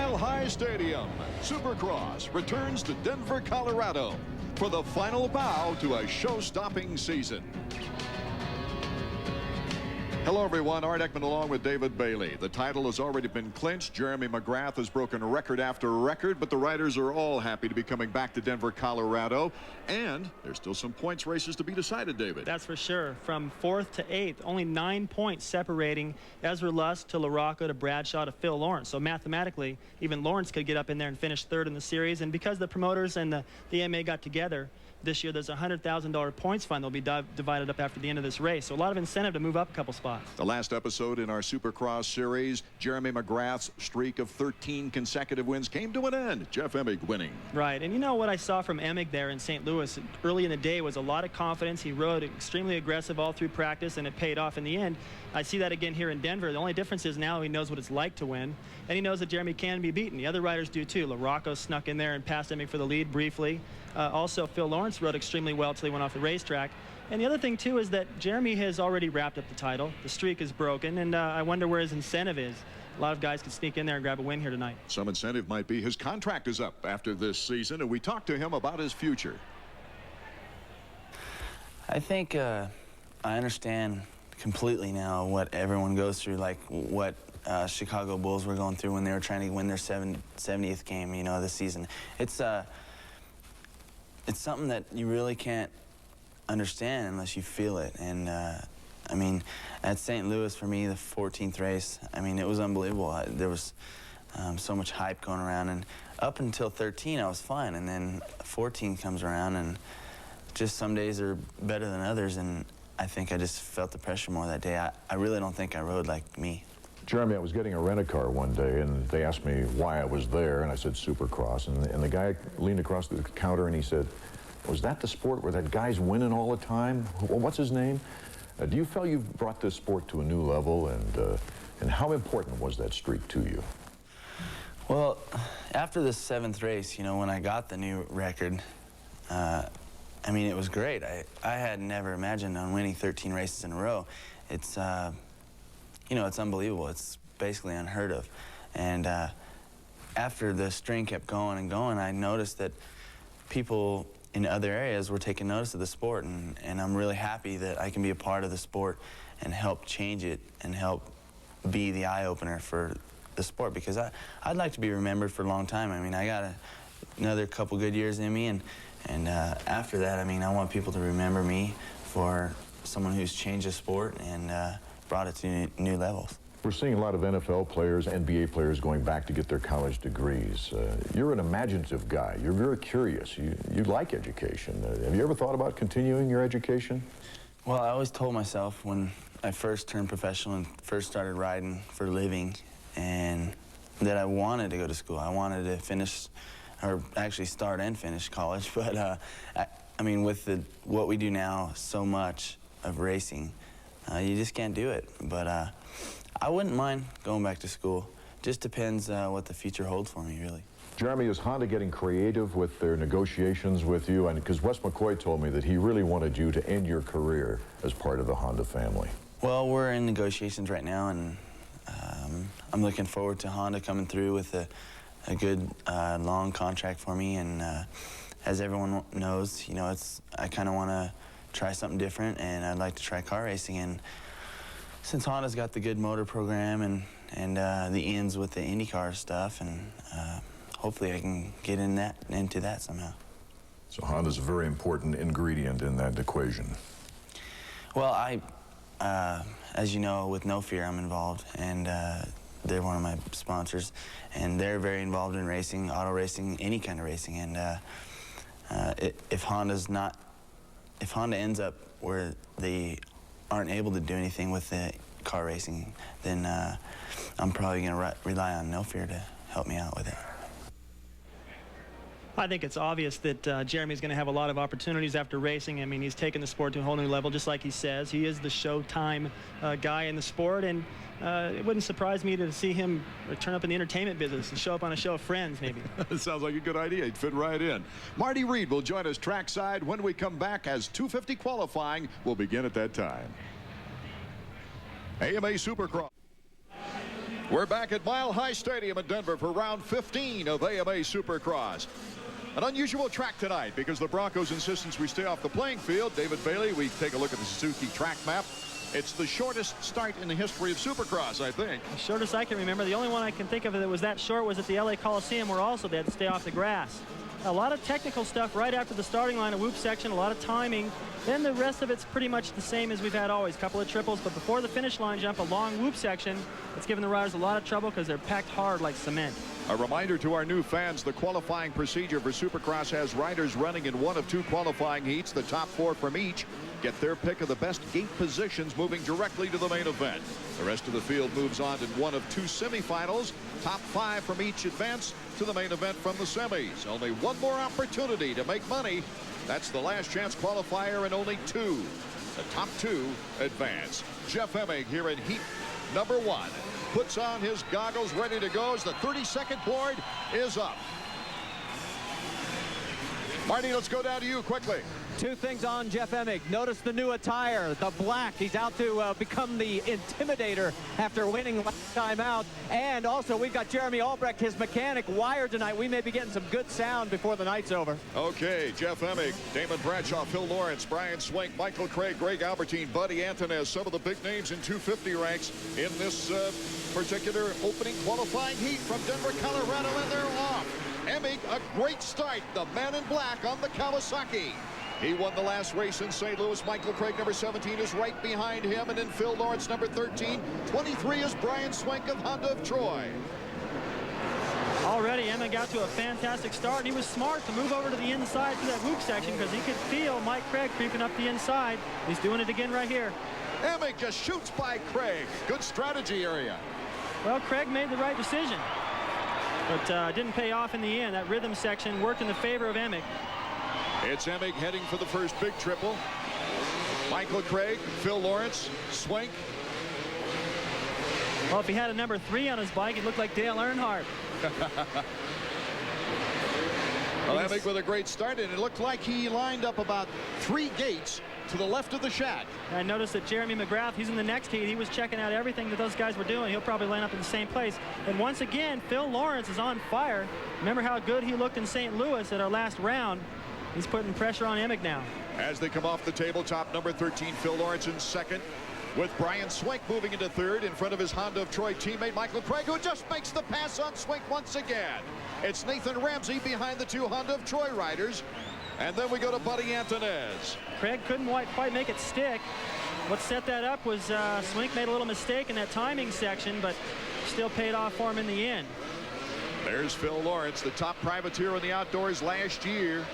Mile High Stadium, Supercross returns to Denver, Colorado for the final bow to a show-stopping season. Hello, everyone. Art Ekman along with David Bailey. The title has already been clinched. Jeremy McGrath has broken record after record, but the riders are all happy to be coming back to Denver, Colorado. And there's still some points races to be decided, David. That's for sure. From 4th to 8th, only 9 points separating Ezra Lusk to LaRocco to Bradshaw to Phil Lawrence. So mathematically, even Lawrence could get up in there and finish 3rd in the series. And because the promoters and the AMA got together this year, there's a $100,000 points fund that'll be divided up after the end of this race. So a lot of incentive to move up a couple spots. The last episode in our Supercross series, Jeremy McGrath's streak of 13 consecutive wins came to an end. Jeff Emig winning. Right, and you know what I saw from Emig there in St. Louis early in the day was a lot of confidence. He rode extremely aggressive all through practice, and it paid off in the end. I see that again here in Denver. The only difference is now he knows what it's like to win, and he knows that Jeremy can be beaten. The other riders do too. LaRocco snuck in there and passed Emig for the lead briefly. Also, Phil Lawrence rode extremely well till he went off the racetrack. And the other thing, too, is that Jeremy has already wrapped up the title. The streak is broken, and I wonder where his incentive is. A lot of guys could sneak in there and grab a win here tonight. Some incentive might be his contract is up after this season, and we talked to him about his future. I think I understand completely now what everyone goes through, like what Chicago Bulls were going through when they were trying to win their 70th game, you know, this season. It's something that you really can't understand unless you feel it. And I mean, at St. Louis, for me, the 14th race, I mean, it was unbelievable. There was so much hype going around, and up until 13 I was fine, and then 14 comes around, and just some days are better than others, and I think I just felt the pressure more that day. I really don't think I rode like me. Jeremy, I was getting a rent-a-car one day, and they asked me why I was there, and I said Supercross, and the guy leaned across the counter and he said, "Was that the sport where that guy's winning all the time? What's his name?" Do you feel you've brought this sport to a new level, and how important was that streak to you? Well, after the 7th race, you know, when I got the new record, I mean, it was great. I had never imagined on winning 13 races in a row. It's, you know, it's unbelievable. It's basically unheard of. And after the string kept going and going, I noticed that people in other areas were taking notice of the sport, and I'm really happy that I can be a part of the sport and help change it and help be the eye-opener for the sport, because I'd like to be remembered for a long time. I mean, I got another couple good years in me, and after that, I mean, I want people to remember me for someone who's changed the sport and brought it to new levels. We're seeing a lot of NFL players, NBA players going back to get their college degrees. You're an imaginative guy. You're very curious. You like education. Have you ever thought about continuing your education? Well, I always told myself when I first turned professional and first started riding for a living, and that I wanted to go to school. I wanted to finish, or actually start and finish college. But I mean, with what we do now, so much of racing, you just can't do it. But I wouldn't mind going back to school. Just depends what the future holds for me, really. Jeremy, is Honda getting creative with their negotiations with you? And because Wes McCoy told me that he really wanted you to end your career as part of the Honda family. Well, we're in negotiations right now, and I'm looking forward to Honda coming through with a good long contract for me. And as everyone knows, you know, I kind of want to try something different, and I'd like to try car racing. And since Honda's got the good motor program and the ends with the IndyCar stuff, and hopefully I can get into that somehow. So Honda's a very important ingredient in that equation. Well, as you know, with No Fear, I'm involved, and they're one of my sponsors, and they're very involved in racing, auto racing, any kind of racing. And if Honda ends up where they aren't able to do anything with the car racing, then I'm probably going to rely on No Fear to help me out with it. I think it's obvious that Jeremy's going to have a lot of opportunities after racing. I mean, he's taken the sport to a whole new level, just like he says. He is the showtime guy in the sport, and it wouldn't surprise me to see him turn up in the entertainment business and show up on a show of Friends, maybe. It sounds like a good idea. He'd fit right in. Marty Reed will join us trackside when we come back, as 250 qualifying will begin at that time. AMA Supercross. We're back at Mile High Stadium in Denver for round 15 of AMA Supercross. An unusual track tonight because the Broncos' insistence we stay off the playing field. David Bailey, we take a look at the Suzuki track map. It's the shortest start in the history of Supercross, I think. The shortest I can remember. The only one I can think of that was that short was at the LA Coliseum, where also they had to stay off the grass. A lot of technical stuff right after the starting line, a whoop section, a lot of timing. Then the rest of it's pretty much the same as we've had always. A couple of triples, but before the finish line jump, a long whoop section. It's given the riders a lot of trouble because they're packed hard like cement. A reminder to our new fans, the qualifying procedure for Supercross has riders running in one of two qualifying heats. The top 4 from each get their pick of the best gate positions, moving directly to the main event. The rest of the field moves on in one of 2 semifinals. Top 5 from each advance to the main event from the semis. Only one more opportunity to make money. That's the last chance qualifier, and only 2. The top 2 advance. Jeff Emig here in heat number 1. Puts on his goggles, ready to go as the 30-second board is up. Marty, let's go down to you quickly. 2 things on Jeff Emig. Notice the new attire, the black. He's out to become the intimidator after winning last time out. And also, we've got Jeremy Albrecht, his mechanic, wired tonight. We may be getting some good sound before the night's over. Okay, Jeff Emig, Damon Bradshaw, Phil Lawrence, Brian Swink, Michael Craig, Greg Albertine, Buddy Antonez, some of the big names in 250 ranks in this particular opening qualifying heat from Denver, Colorado, and they're off. Emig, a great start. The man in black on the Kawasaki. He won the last race in St. Louis. Michael Craig, number 17, is right behind him. And then Phil Lawrence, number 13. 23 is Brian Swink of Honda of Troy. Already, Emig got to a fantastic start. And he was smart to move over to the inside to that whoop section because he could feel Mike Craig creeping up the inside. He's doing it again right here. Emig just shoots by Craig. Good strategy area. Well, Craig made the right decision, but didn't pay off in the end. That rhythm section worked in the favor of Emig. It's Emig heading for the first big triple. Michael Craig, Phil Lawrence, Swink. Well, if he had a number 3 on his bike, it looked like Dale Earnhardt. Well, Emig with a great start, and it looked like he lined up about 3 gates to the left of the shack. I noticed that Jeremy McGrath, he's in the next heat. He was checking out everything that those guys were doing. He'll probably line up in the same place. And once again, Phil Lawrence is on fire. Remember how good he looked in St. Louis at our last round. He's putting pressure on Emig now. As they come off the tabletop, number 13, Phil Lawrence in second, with Brian Swink moving into third in front of his Honda of Troy teammate Michael Craig, who just makes the pass on Swink once again. It's Nathan Ramsey behind the 2 Honda of Troy riders. And then we go to Buddy Antonez. Craig couldn't quite make it stick. What set that up was Swink made a little mistake in that timing section, but still paid off for him in the end. There's Phil Lawrence, the top privateer in the outdoors last year.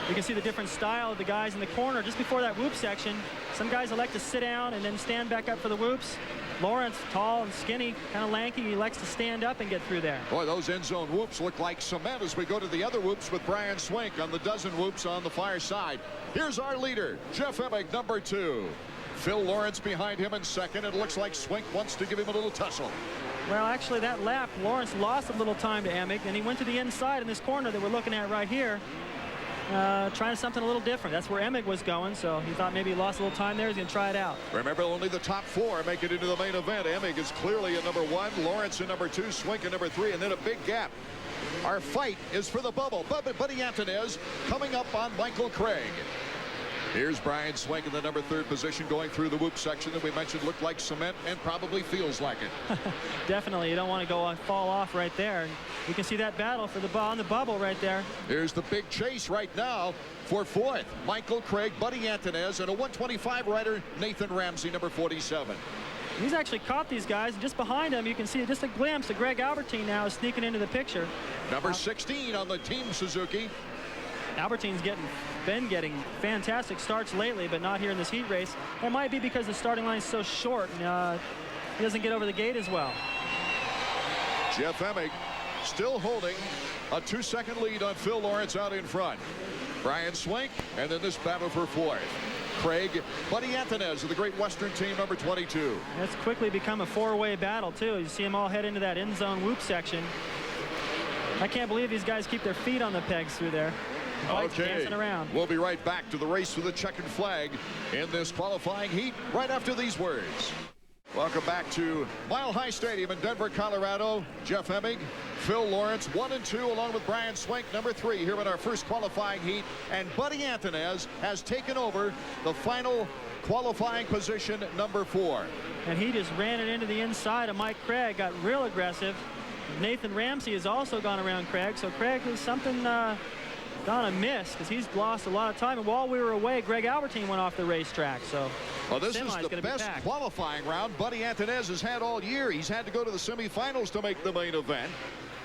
You can see the different style of the guys in the corner just before that whoop section. Some guys elect to sit down and then stand back up for the whoops. Lawrence, tall and skinny, kind of lanky, he likes to stand up and get through there. Boy, those end zone whoops look like cement as we go to the other whoops with Brian Swink on the dozen whoops on the far side. Here's our leader, Jeff Emig, number 2. Phil Lawrence behind him in second. It looks like Swink wants to give him a little tussle. Well, actually, that lap, Lawrence lost a little time to Emig, and he went to the inside in this corner that we're looking at right here. Trying something a little different. That's where Emig was going, so he thought maybe he lost a little time there. He's going to try it out. Remember, only the top 4 make it into the main event. Emig is clearly at number 1, Lawrence at number 2, Swink at number 3, and then a big gap. Our fight is for the bubble. Buddy Antonez coming up on Michael Craig. Here's Brian Swink in the number 3rd position, going through the whoop section that we mentioned looked like cement and probably feels like it. Definitely, you don't want to go fall off right there. You can see that battle for the ball on the bubble right there. Here's the big chase right now for 4th. Michael Craig, Buddy Antonez, and a 125 rider, Nathan Ramsey, number 47. He's actually caught these guys. Just behind him, you can see just a glimpse of Greg Albertine now is sneaking into the picture. Number 16 on the Team Suzuki. Albertine's been getting fantastic starts lately, but not here in this heat race. It might be because the starting line is so short and he doesn't get over the gate as well. Jeff Emig still holding a 2-second lead on Phil Lawrence out in front. Brian Swink, and then this battle for 4th. Craig, Buddy Antonez of the Great Western team, number 22. It's quickly become a 4-way battle, too. You see them all head into that end zone whoop section. I can't believe these guys keep their feet on the pegs through there. Okay, dancing around. We'll be right back to the race for the checkered flag in this qualifying heat right after these words. Welcome back to Mile High Stadium in Denver, Colorado. Jeff Emig, Phil Lawrence, 1 and 2, along with Brian Swank, number 3, here in our first qualifying heat. And Buddy Antunez has taken over the final qualifying position, number 4. And he just ran it into the inside of Mike Craig, got real aggressive. Nathan Ramsey has also gone around Craig, so Craig is something gone amiss because he's lost a lot of time. And while we were away, Greg Albertine went off the racetrack. So well, this is the best qualifying round Buddy Antunez has had all year. He's had to go to the semifinals to make the main event.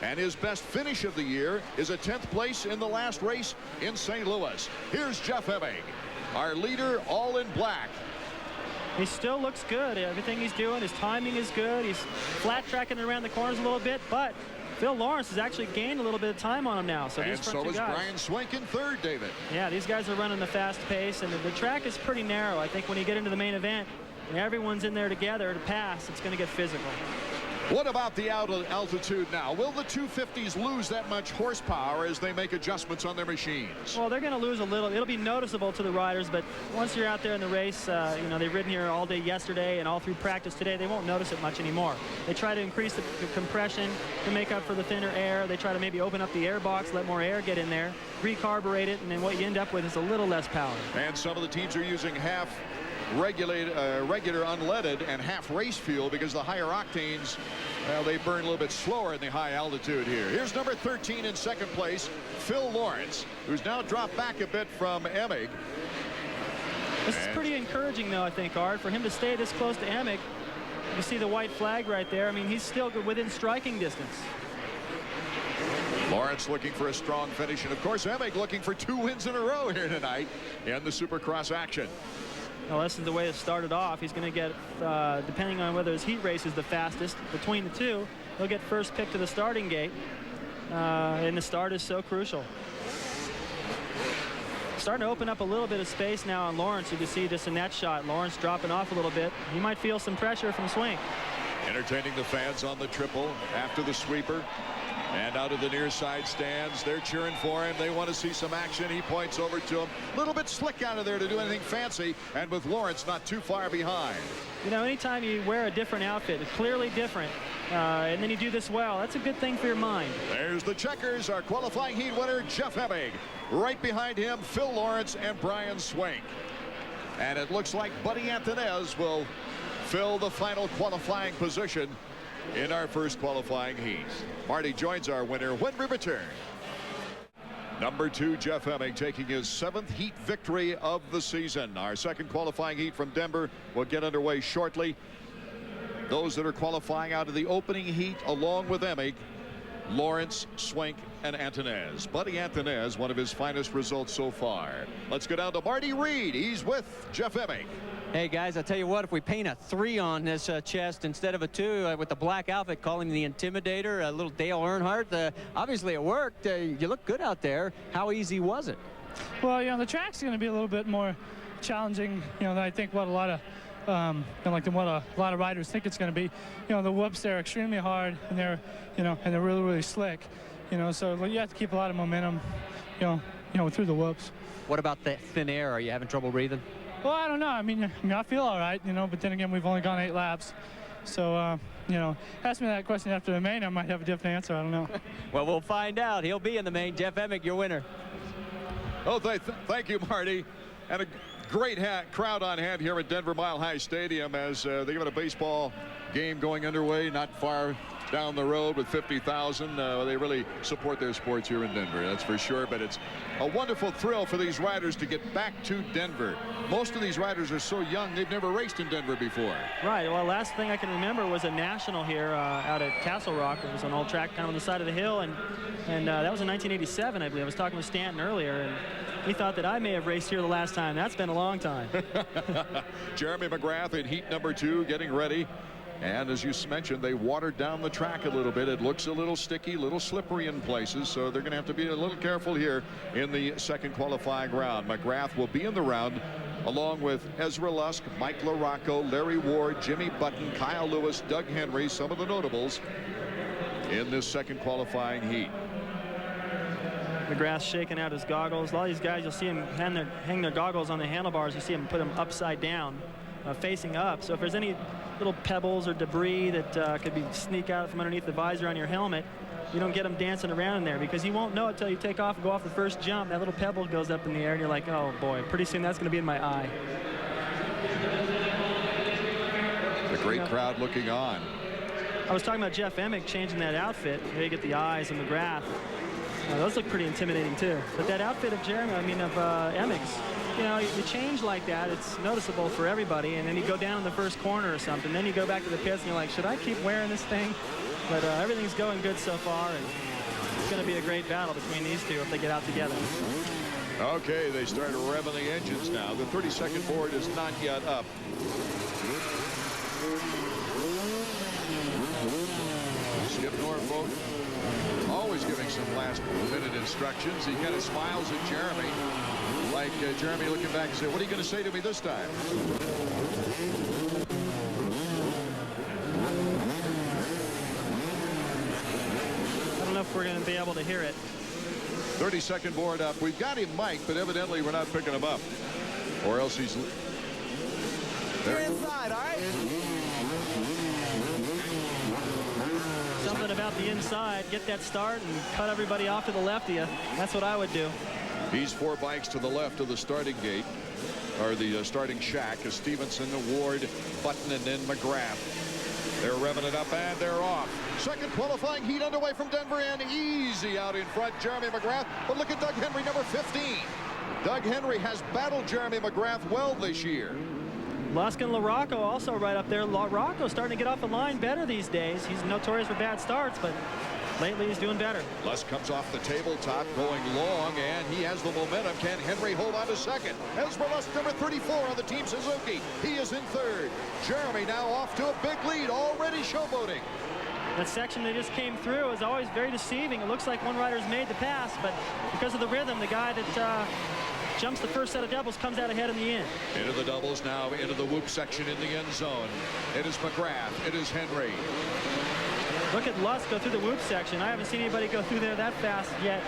And his best finish of the year is a 10th place in the last race in St. Louis. Here's Jeff Emig, our leader, all in black. He still looks good. Everything he's doing, his timing is good. He's flat tracking around the corners a little bit, but Phil Lawrence has actually gained a little bit of time on him now. So and so is Brian Swank in third, David. Yeah, these guys are running the fast pace, and the track is pretty narrow. I think when you get into the main event, when everyone's in there together to pass, it's going to get physical. What about the altitude now? Will the 250s lose that much horsepower as they make adjustments on their machines? Well, they're going to lose a little. It'll be noticeable to the riders, but once you're out there in the race, you know, they've ridden here all day yesterday and all through practice today. They won't notice it much anymore. They try to increase the compression to make up for the thinner air. They try to maybe open up the air box, let more air get in there, recarburate it, and then what you end up with is a little less power. And some of the teams are using half regular unleaded and half race fuel because the higher octanes, well, they burn a little bit slower in the high altitude here. Here's number 13 in second place, Phil Lawrence, who's now dropped back a bit from Emig. This is pretty encouraging, though, I think, Art, for him to stay this close to Emig. You see the white flag right there. I mean, he's still within striking distance. Lawrence looking for a strong finish, and of course Emig looking for 2 wins in a row here tonight in the Supercross action. Well, this is the way it started off. He's going to get, depending on whether his heat race is the fastest between the two, he'll get first pick to the starting gate. And the start is so crucial. Starting to open up a little bit of space now on Lawrence. You can see just in that shot, Lawrence dropping off a little bit. He might feel some pressure from Swank. Entertaining the fans on the triple after the sweeper. And out of the near side stands, they're cheering for him. They want to see some action. He points over to him. A little bit slick out of there to do anything fancy. And with Lawrence not too far behind. You know, anytime you wear a different outfit, clearly different, and then you do this well, that's a good thing for your mind. There's the checkers, our qualifying heat winner, Jeff Emig. Right behind him, Phil Lawrence and Brian Swank. And it looks like Buddy Antunez will fill the final qualifying position in our first qualifying heat. Marty joins our winner when we return. Number 2, Jeff Emig taking his 7th heat victory of the season. Our second qualifying heat from Denver will get underway shortly. Those that are qualifying out of the opening heat along with Emig, Lawrence, Swank, and Antunez. Buddy Antunez, one of his finest results so far. Let's go down to Marty Reed. He's with Jeff Emig. Hey guys, I tell you what, if we paint a 3 on this chest instead of a 2 with the black outfit, calling the Intimidator, a little Dale Earnhardt, obviously it worked. You look good out there. How easy was it? Well, you know, the track's going to be a little bit more challenging, you know, than I think what a lot of what a lot of riders think it's going to be. You know, the whoops, they're extremely hard, and they're, you know, and they're really, really slick. You know, so you have to keep a lot of momentum, you know, through the whoops. What about that thin air? Are you having trouble breathing? Well, I don't know. I mean, I feel all right, you know, but then again, we've only gone 8 laps. So, you know, ask me that question after the main, I might have a different answer. I don't know. Well, we'll find out. He'll be in the main. Jeff Emig, your winner. Oh, thank you, Marty. And a great crowd on hand here at Denver Mile High Stadium as they got a baseball game going underway not far down the road with 50,000. They really support their sports here in Denver, that's for sure. But it's a wonderful thrill for these riders to get back to Denver. Most of these riders are so young, they've never raced in Denver before. Right. Well, last thing I can remember was a national here out at Castle Rock. It was an old track kind of on the side of the hill, and that was in 1987, I believe. I was talking with Stanton earlier, and he thought that I may have raced here the last time. That's been a long time. Jeremy McGrath in heat number 2, getting ready. And as you mentioned, they watered down the track a little bit. It looks a little sticky, a little slippery in places, so they're going to have to be a little careful here in the second qualifying round. McGrath will be in the round along with Ezra Lusk, Mike LaRocco, Larry Ward, Jimmy Button, Kyle Lewis, Doug Henry, some of the notables in this second qualifying heat. McGrath's shaking out his goggles. A lot of these guys, you'll see him hang their goggles on the handlebars. You see him put them upside down, facing up. So if there's any little pebbles or debris that could sneak out from underneath the visor on your helmet, you don't get them dancing around in there, because you won't know it until you take off and go off the first jump. That little pebble goes up in the air and you're like, oh boy, pretty soon that's going to be in my eye. The great crowd looking on. I was talking about Jeff Emig changing that outfit. There you get the eyes and McGrath. Those look pretty intimidating too. But that outfit of Emig's, you know, you change like that, it's noticeable for everybody, and then you go down in the first corner or something, then you go back to the pits and you're like, should I keep wearing this thing? But everything's going good so far, and it's going to be a great battle between these two if they get out together. Okay, they start revving the engines now. The 30-second board is not yet up. Skip Norfolk always giving some last-minute instructions. He kind of smiles at Jeremy, like Jeremy looking back and saying, what are you going to say to me this time? I don't know if we're going to be able to hear it. 30-second board up. We've got him mic'd, but evidently we're not picking him up. Or else he's... You're inside, all right? Something about the inside. Get that start and cut everybody off to the left of you. That's what I would do. He's 4 bikes to the left of the starting gate, or the starting shack, as Stevenson, Ward, Button, and then McGrath. They're revving it up, and they're off. Second qualifying heat underway from Denver, and easy out in front, Jeremy McGrath. But look at Doug Henry, number 15. Doug Henry has battled Jeremy McGrath well this year. Lusk and LaRocco also right up there. LaRocco starting to get off the line better these days. He's notorious for bad starts, but lately he's doing better. Lusk comes off the tabletop going long, and he has the momentum. Can Henry hold on to second? Ezra Lusk, number 34 on the Team Suzuki. He is in third. Jeremy now off to a big lead, already showboating. That section they just came through is always very deceiving. It looks like one rider's made the pass, but because of the rhythm, the guy that jumps the first set of doubles comes out ahead in the end. Into the doubles now, into the whoop section in the end zone. It is McGrath. It is Henry. Look at Lusk go through the whoop section. I haven't seen anybody go through there that fast yet.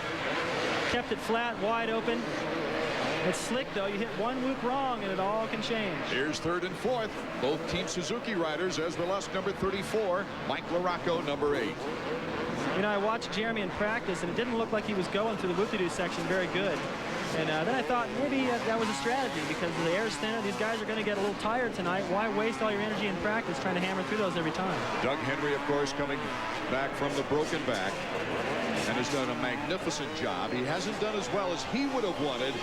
Kept it flat, wide open. It's slick, though. You hit one whoop wrong, and it all can change. Here's third and fourth. Both Team Suzuki riders. Ezra Lusk, number 34. Mike LaRocco, number 8. You know, I watched Jeremy in practice, and it didn't look like he was going through the whoop-de-doo section very good. And then I thought maybe that was a strategy, because the air's thinner. These guys are going to get a little tired tonight. Why waste all your energy in practice trying to hammer through those every time? Doug Henry, of course, coming back from the broken back and has done a magnificent job. He hasn't done as well as he would have wanted,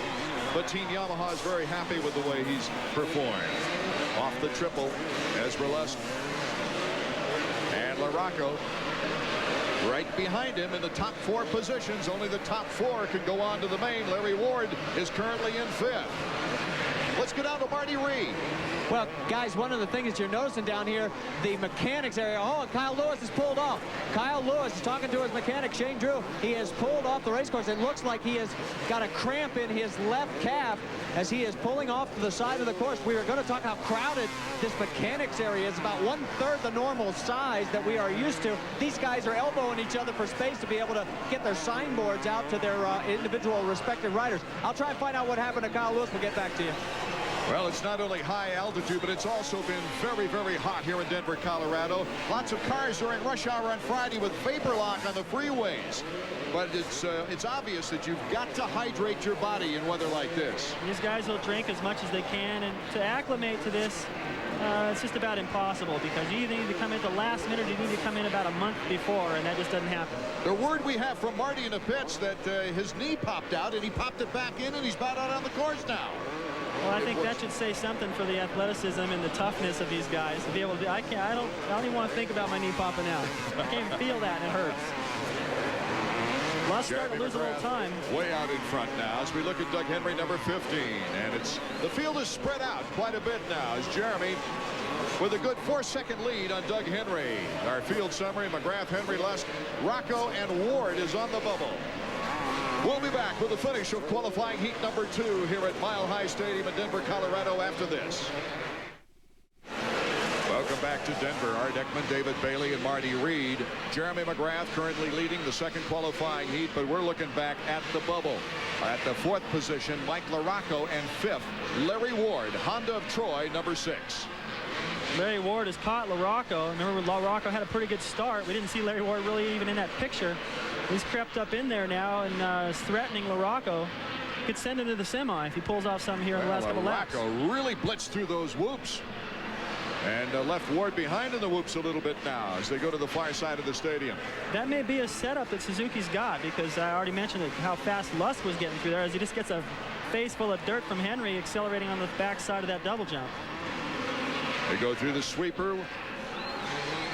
but Team Yamaha is very happy with the way he's performed. Off the triple, Ezra Lusk and LaRocco right behind him in the top 4 positions. Only the top 4 can go on to the main. Larry Ward is currently in 5th. Let's go down to Marty Reed. Well, guys, one of the things that you're noticing down here, the mechanics area. Oh, and Kyle Lewis is pulled off. Kyle Lewis is talking to his mechanic, Shane Drew. He has pulled off the race course. It looks like he has got a cramp in his left calf as he is pulling off to the side of the course. We are going to talk how crowded this mechanics area is. About 1/3 the normal size that we are used to. These guys are elbowing each other for space to be able to get their signboards out to their individual respective riders. I'll try and find out what happened to Kyle Lewis. We'll get back to you. Well, it's not only high altitude, but it's also been very, very hot here in Denver, Colorado. Lots of cars during rush hour on Friday with vapor lock on the freeways. But it's obvious that you've got to hydrate your body in weather like this. These guys will drink as much as they can, and to acclimate to this, it's just about impossible, because you either need to come in at the last minute or you need to come in about a month before, and that just doesn't happen. The word we have from Marty in the pits that his knee popped out, and he popped it back in, and he's about out on the course now. Well, I think that should say something for the athleticism and the toughness of these guys to be able to. I don't even want to think about my knee popping out. I can't even feel that, and it hurts. Lusk starting to lose a little time. Way out in front now as we look at Doug Henry, number 15, and the field is spread out quite a bit now as Jeremy with a good 4-second lead on Doug Henry. Our field summary: McGrath, Henry, Lusk, Rocco, and Ward is on the bubble. We'll be back with the finish of qualifying heat number 2 here at Mile High Stadium in Denver, Colorado after this. Welcome back to Denver. Art Ekman, David Bailey, and Marty Reed. Jeremy McGrath currently leading the second qualifying heat, but we're looking back at the bubble. At the 4th position, Mike LaRocco, and 5th, Larry Ward, Honda of Troy, number 6. Larry Ward has caught LaRocco. Remember, LaRocco had a pretty good start. We didn't see Larry Ward really even in that picture. He's crept up in there now and is threatening LaRocco. Could send him to the semi if he pulls off something here in the last couple laps. LaRocco really blitzed through those whoops. And left Ward behind in the whoops a little bit now as they go to the far side of the stadium. That may be a setup that Suzuki's got, because I already mentioned how fast Lusk was getting through there as he just gets a face full of dirt from Henry accelerating on the back side of that double jump. They go through the sweeper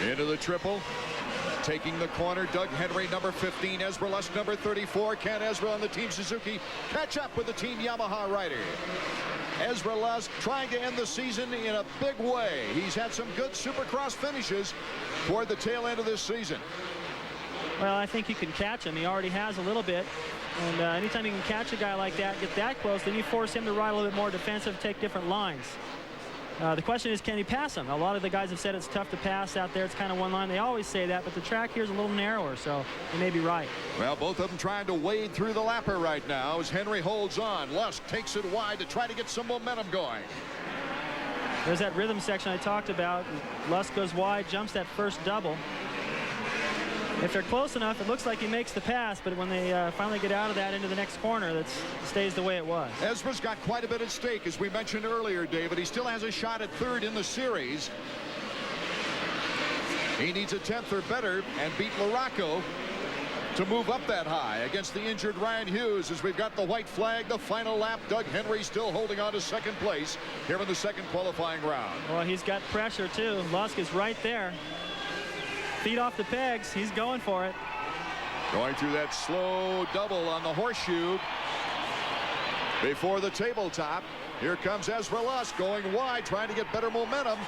into the triple. Taking the corner, Doug Henry, number 15, Ezra Lusk, number 34. Can Ezra on the Team Suzuki catch up with the Team Yamaha rider? Ezra Lusk trying to end the season in a big way. He's had some good Supercross finishes toward the tail end of this season. Well, I think you can catch him. He already has a little bit. And anytime you can catch a guy like that, get that close, then you force him to ride a little bit more defensive, take different lines. The question is, can he pass him? A lot of the guys have said it's tough to pass out there. It's kind of one line. They always say that, but the track here is a little narrower, so they may be right. Well, both of them trying to wade through the lapper right now as Henry holds on. Lusk takes it wide to try to get some momentum going. There's that rhythm section I talked about. Lusk goes wide, jumps that first double. If they're close enough, it looks like he makes the pass, but when they finally get out of that into the next corner, that stays the way it was. Ezra's got quite a bit at stake, as we mentioned earlier, David. He still has a shot at third in the series. He needs a 10th or better and beat LaRocco to move up that high against the injured Ryan Hughes. As we've got the white flag, the final lap, Doug Henry still holding on to second place here in the second qualifying round. Well, he's got pressure, too. Lusk is right there. Feet off the pegs. He's going for it. Going through that slow double on the horseshoe before the tabletop. Here comes Ezra Lusk going wide, trying to get better momentum.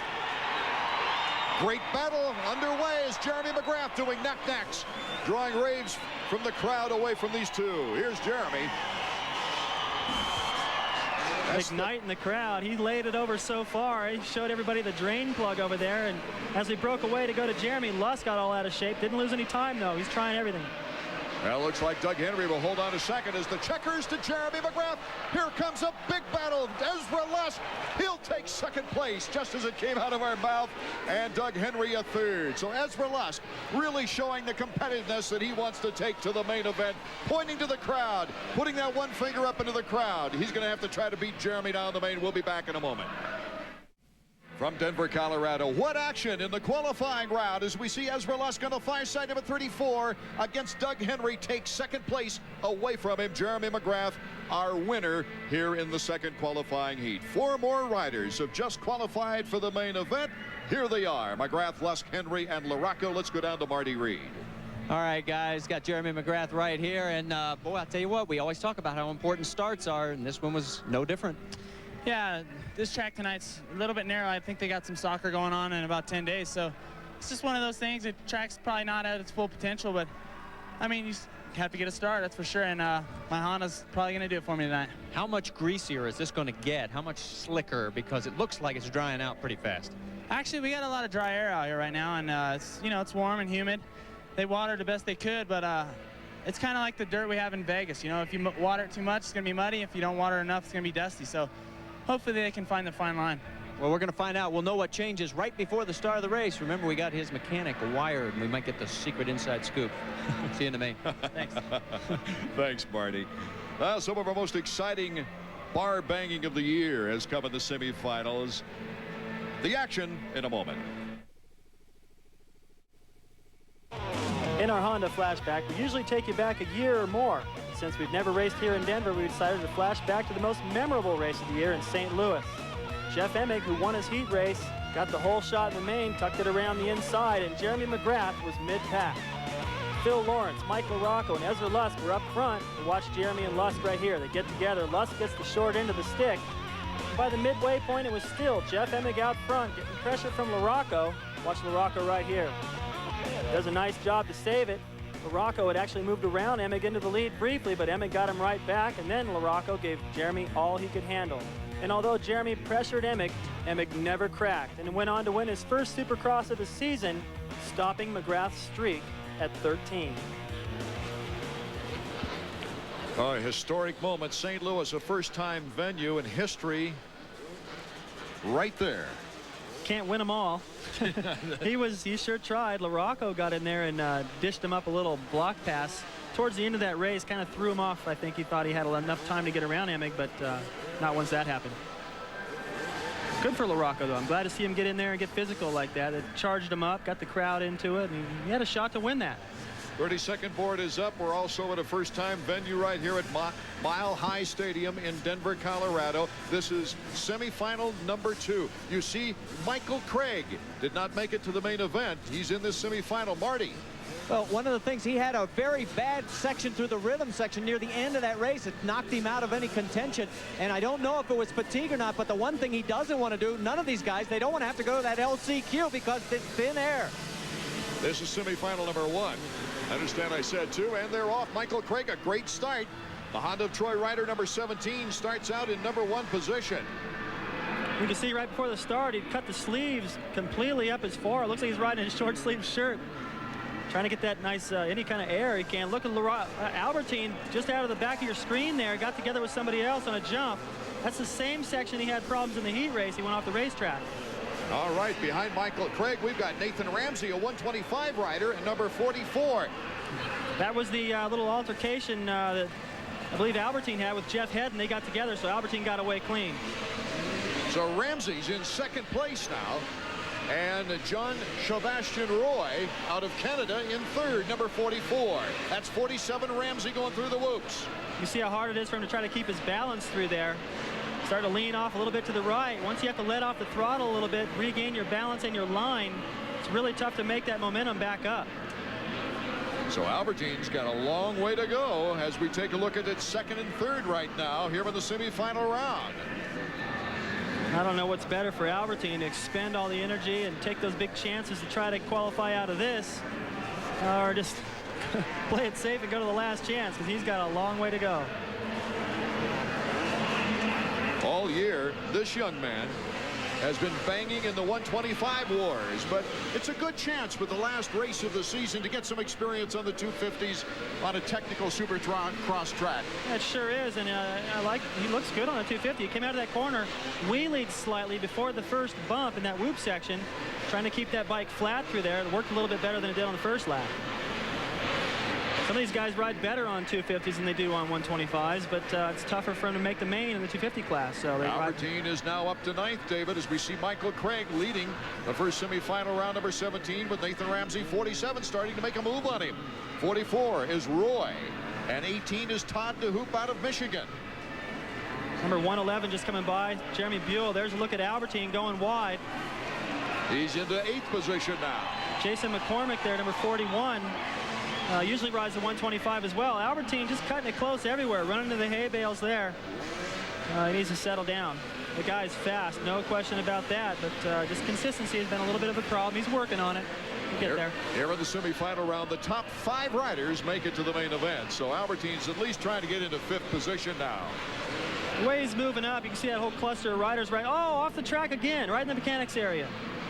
Great battle underway as Jeremy McGrath doing knack-knacks, drawing raves from the crowd away from these two. Here's Jeremy. Igniting the crowd. He laid it over so far. He showed everybody the drain plug over there, and as we broke away to go to Jeremy, Lusk got all out of shape. Didn't lose any time, though. He's trying everything. Well, looks like Doug Henry will hold on a second as the checkers to Jeremy McGrath. Here comes a big battle. Ezra Lusk, he'll take second place just as it came out of our mouth, and Doug Henry a third. So Ezra Lusk really showing the competitiveness that he wants to take to the main event, pointing to the crowd, putting that one finger up into the crowd. He's going to have to try to beat Jeremy down the main. We'll be back in a moment. From Denver, Colorado, what action in the qualifying round as we see Ezra Lusk on the far side, number 34, against Doug Henry, takes second place away from him. Jeremy McGrath, our winner here in the second qualifying heat. 4 more riders have just qualified for the main event. Here they are, McGrath, Lusk, Henry, and LaRocco. Let's go down to Marty Reed. All right, guys, got Jeremy McGrath right here, and boy, I'll tell you what, we always talk about how important starts are, and this one was no different. Yeah, this track tonight's a little bit narrow. I think they got some soccer going on in about 10 days, so it's just one of those things. The track's probably not at its full potential, but I mean, you have to get a start, that's for sure, and my Honda's probably going to do it for me tonight. How much greasier is this going to get? How much slicker? Because it looks like it's drying out pretty fast. Actually, we got a lot of dry air out here right now, and it's warm and humid. They watered the best they could, but it's kind of like the dirt we have in Vegas. You know, if you water it too much, it's going to be muddy. If you don't water enough, it's going to be dusty. So hopefully they can find the fine line. Well, we're going to find out. We'll know what changes right before the start of the race. Remember, we got his mechanic wired, and we might get the secret inside scoop. See you in the main. Thanks. Thanks, Marty. Some of our most exciting bar banging of the year has come in the semifinals. The action in a moment. In our Honda flashback, we usually take you back a year or more. Since we've never raced here in Denver, we decided to flash back to the most memorable race of the year in St. Louis. Jeff Emig, who won his heat race, got the whole shot in the main, tucked it around the inside, and Jeremy McGrath was mid-pack. Phil Lawrence, Mike LaRocco, and Ezra Lusk were up front to watch Jeremy and Lusk right here. They get together. Lusk gets the short end of the stick. And by the midway point, it was still Jeff Emig out front, getting pressure from LaRocco. Watch LaRocco right here. Does a nice job to save it. LaRocco had actually moved around Emig into the lead briefly, but Emig got him right back, and then LaRocco gave Jeremy all he could handle. And although Jeremy pressured Emig, Emig never cracked, and went on to win his first Supercross of the season, stopping McGrath's streak at 13. A historic moment. St. Louis, a first-time venue in history right there. can't win them all. He sure tried. LaRocco got in there and dished him up a little block pass. Towards the end of that race, kind of threw him off. I think he thought he had enough time to get around Emig, but not once that happened. Good for LaRocco, though. I'm glad to see him get in there and get physical like that. It charged him up, got the crowd into it, and he had a shot to win that. 32nd board is up. We're also at a first-time venue right here at Mile High Stadium in Denver, Colorado. This is semifinal number 2. You see, Michael Craig did not make it to the main event. He's in this semifinal. Marty. Well, one of the things, he had a very bad section through the rhythm section near the end of that race. It knocked him out of any contention, and I don't know if it was fatigue or not, but the one thing he doesn't want to do, none of these guys, they don't want to have to go to that LCQ because it's thin air. This is semifinal number 1. I understand I said 2, and they're off. Michael Craig, a great start. The Honda of Troy rider, number 17, starts out in number 1 position. You can see right before the start, he cut the sleeves completely up his forearm. Looks like he's riding in a short sleeve shirt. Trying to get that nice, any kind of air he can. Look at Albertine, just out of the back of your screen there, got together with somebody else on a jump. That's the same section he had problems in the heat race. He went off the racetrack. All right, behind Michael Craig, we've got Nathan Ramsey, a 125 rider, and number 44. That was the little altercation that I believe Albertine had with Jeff Head, and they got together, so Albertine got away clean. So Ramsey's in 2nd place now, and John Sebastian Roy out of Canada in 3rd, number 44. That's 47 Ramsey going through the whoops. You see how hard it is for him to try to keep his balance through there. Start to lean off a little bit to the right. Once you have to let off the throttle a little bit, regain your balance and your line, it's really tough to make that momentum back up. So Albertine's got a long way to go as we take a look at its 2nd and 3rd right now here in the semifinal round. I don't know what's better for Albertine, to expend all the energy and take those big chances to try to qualify out of this, or just play it safe and go to the last chance, because he's got a long way to go. All year, this young man has been banging in the 125 wars, but it's a good chance with the last race of the season to get some experience on the 250s on a technical Supercross track. That sure is, and he looks good on the 250. He came out of that corner, wheelied slightly before the first bump in that whoop section, trying to keep that bike flat through there. It worked a little bit better than it did on the first lap. Some of these guys ride better on 250s than they do on 125s, but it's tougher for them to make the main in the 250 class. So Albertine is now up to 9th, David, as we see Michael Craig leading the first semifinal round, number 17, with Nathan Ramsey, 47, starting to make a move on him. 44 is Roy, and 18 is Todd DeHoop out of Michigan. Number 111 just coming by, Jeremy Buell. There's a look at Albertine going wide. He's into 8th position now. Jason McCormick there, number 41. Usually rides the 125 as well. Albertine just cutting it close everywhere, running to the hay bales there. He needs to settle down. The guy's fast, no question about that, but just consistency has been a little bit of a problem. He's working on it. He'll get there. Here in the semifinal round, the top 5 riders make it to the main event. So Albertine's at least trying to get into 5th position now. The way he's moving up, you can see that whole cluster of riders right. Oh, off the track again, right in the mechanics area.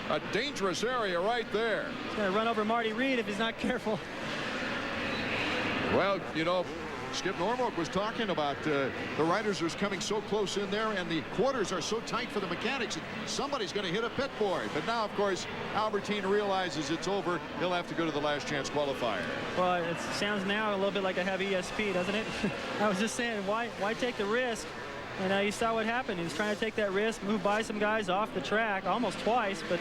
A dangerous area right there. He's going to run over Marty Reed if he's not careful. Well, you know, Skip Normark was talking about the riders are coming so close in there, and the quarters are so tight for the mechanics that somebody's going to hit a pit board. But now, of course, Albertine realizes it's over. He'll have to go to the last chance qualifier. Well, it sounds now a little bit like a heavy ESP, doesn't it? I was just saying, why take the risk? And you saw what happened. He was trying to take that risk, move by some guys off the track almost twice, but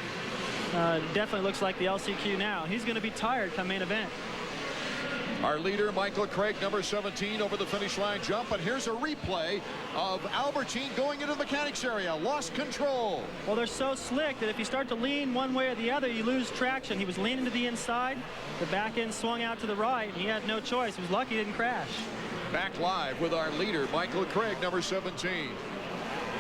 definitely looks like the LCQ now. He's going to be tired come main event. Our leader, Michael Craig, number 17, over the finish line jump. And here's a replay of Albertine going into the mechanics area. Lost control. Well, they're so slick that if you start to lean one way or the other, you lose traction. He was leaning to the inside. The back end swung out to the right, and he had no choice. He was lucky he didn't crash. Back live with our leader, Michael Craig, number 17.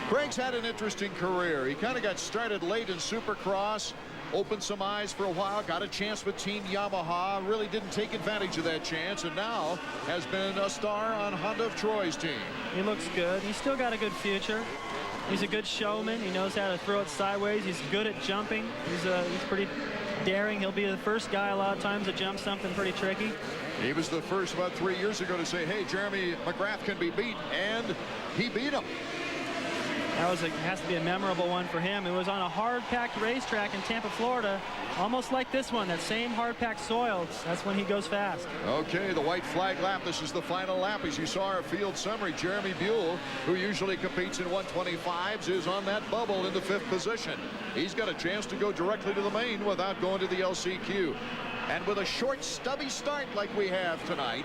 Craig's had an interesting career. He kind of got started late in Supercross. Opened some eyes for a while, got a chance with Team Yamaha, really didn't take advantage of that chance, and now has been a star on Honda of Troy's team. He looks good. He's still got a good future. He's a good showman. He knows how to throw it sideways. He's good at jumping. He's pretty daring. He'll be the first guy a lot of times to jump something pretty tricky. He was the first about 3 years ago to say, hey, Jeremy McGrath can be beat, and he beat him. has to be a memorable one for him. It was on a hard-packed racetrack in Tampa, Florida, almost like this one, that same hard-packed soil. That's when he goes fast. Okay, the white flag lap. This is the final lap. As you saw our field summary, Jeremy Buell, who usually competes in 125s, is on that bubble in the 5th position. He's got a chance to go directly to the main without going to the LCQ. And with a short, stubby start like we have tonight,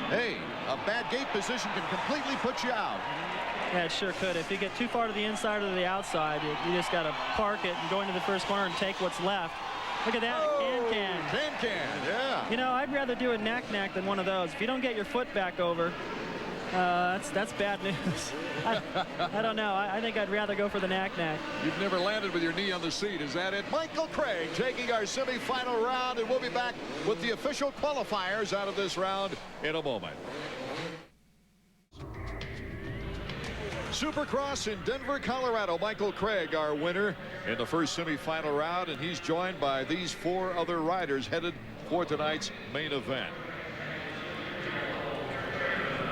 hey, a bad gate position can completely put you out. Yeah, it sure could. If you get too far to the inside or the outside, you just got to park it and go into the first corner and take what's left. Look at that, can-can. Can-can, yeah. You know, I'd rather do a knack-knack than one of those. If you don't get your foot back over, that's bad news. I don't know. I think I'd rather go for the knack-knack. You've never landed with your knee on the seat. Is that it? Michael Craig taking our semifinal round, and we'll be back with the official qualifiers out of this round in a moment. Supercross in Denver, Colorado. Michael Craig, our winner in the first semifinal round, and he's joined by these 4 other riders headed for tonight's main event.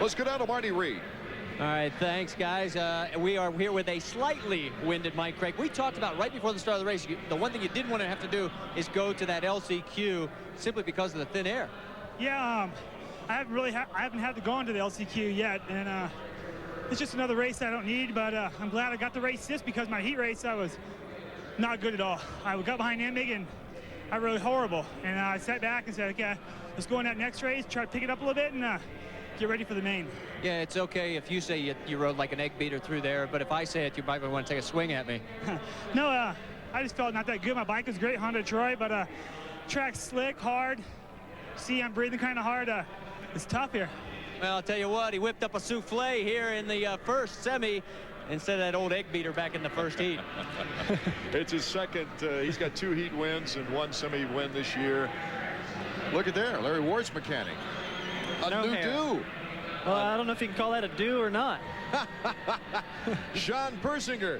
Let's go down to Marty Reed. All right, thanks, guys. We are here with a slightly winded Mike Craig. We talked about right before the start of the race, the one thing you didn't want to have to do is go to that LCQ simply because of the thin air. Yeah, I haven't had to go into the LCQ yet, and it's just another race I don't need, but I'm glad I got the race this because my heat race I was not good at all. I got behind Emig and I really horrible, and I sat back and said, okay, let's go in that next race, try to pick it up a little bit, and get ready for the main. Yeah, it's okay if you say you rode like an egg beater through there, but if I say it, you might want to take a swing at me. No, I just felt not that good. My bike was great, Honda Troy, but track's slick, hard. See, I'm breathing kind of hard. It's tough here. Well, I'll tell you what, he whipped up a souffle here in the first semi instead of that old egg beater back in the first heat. It's his second. He's got 2 heat wins and 1 semi win this year. Look at there, Larry Ward's mechanic. A no new hair. do. Well, I don't know if you can call that a do or not. Sean Persinger.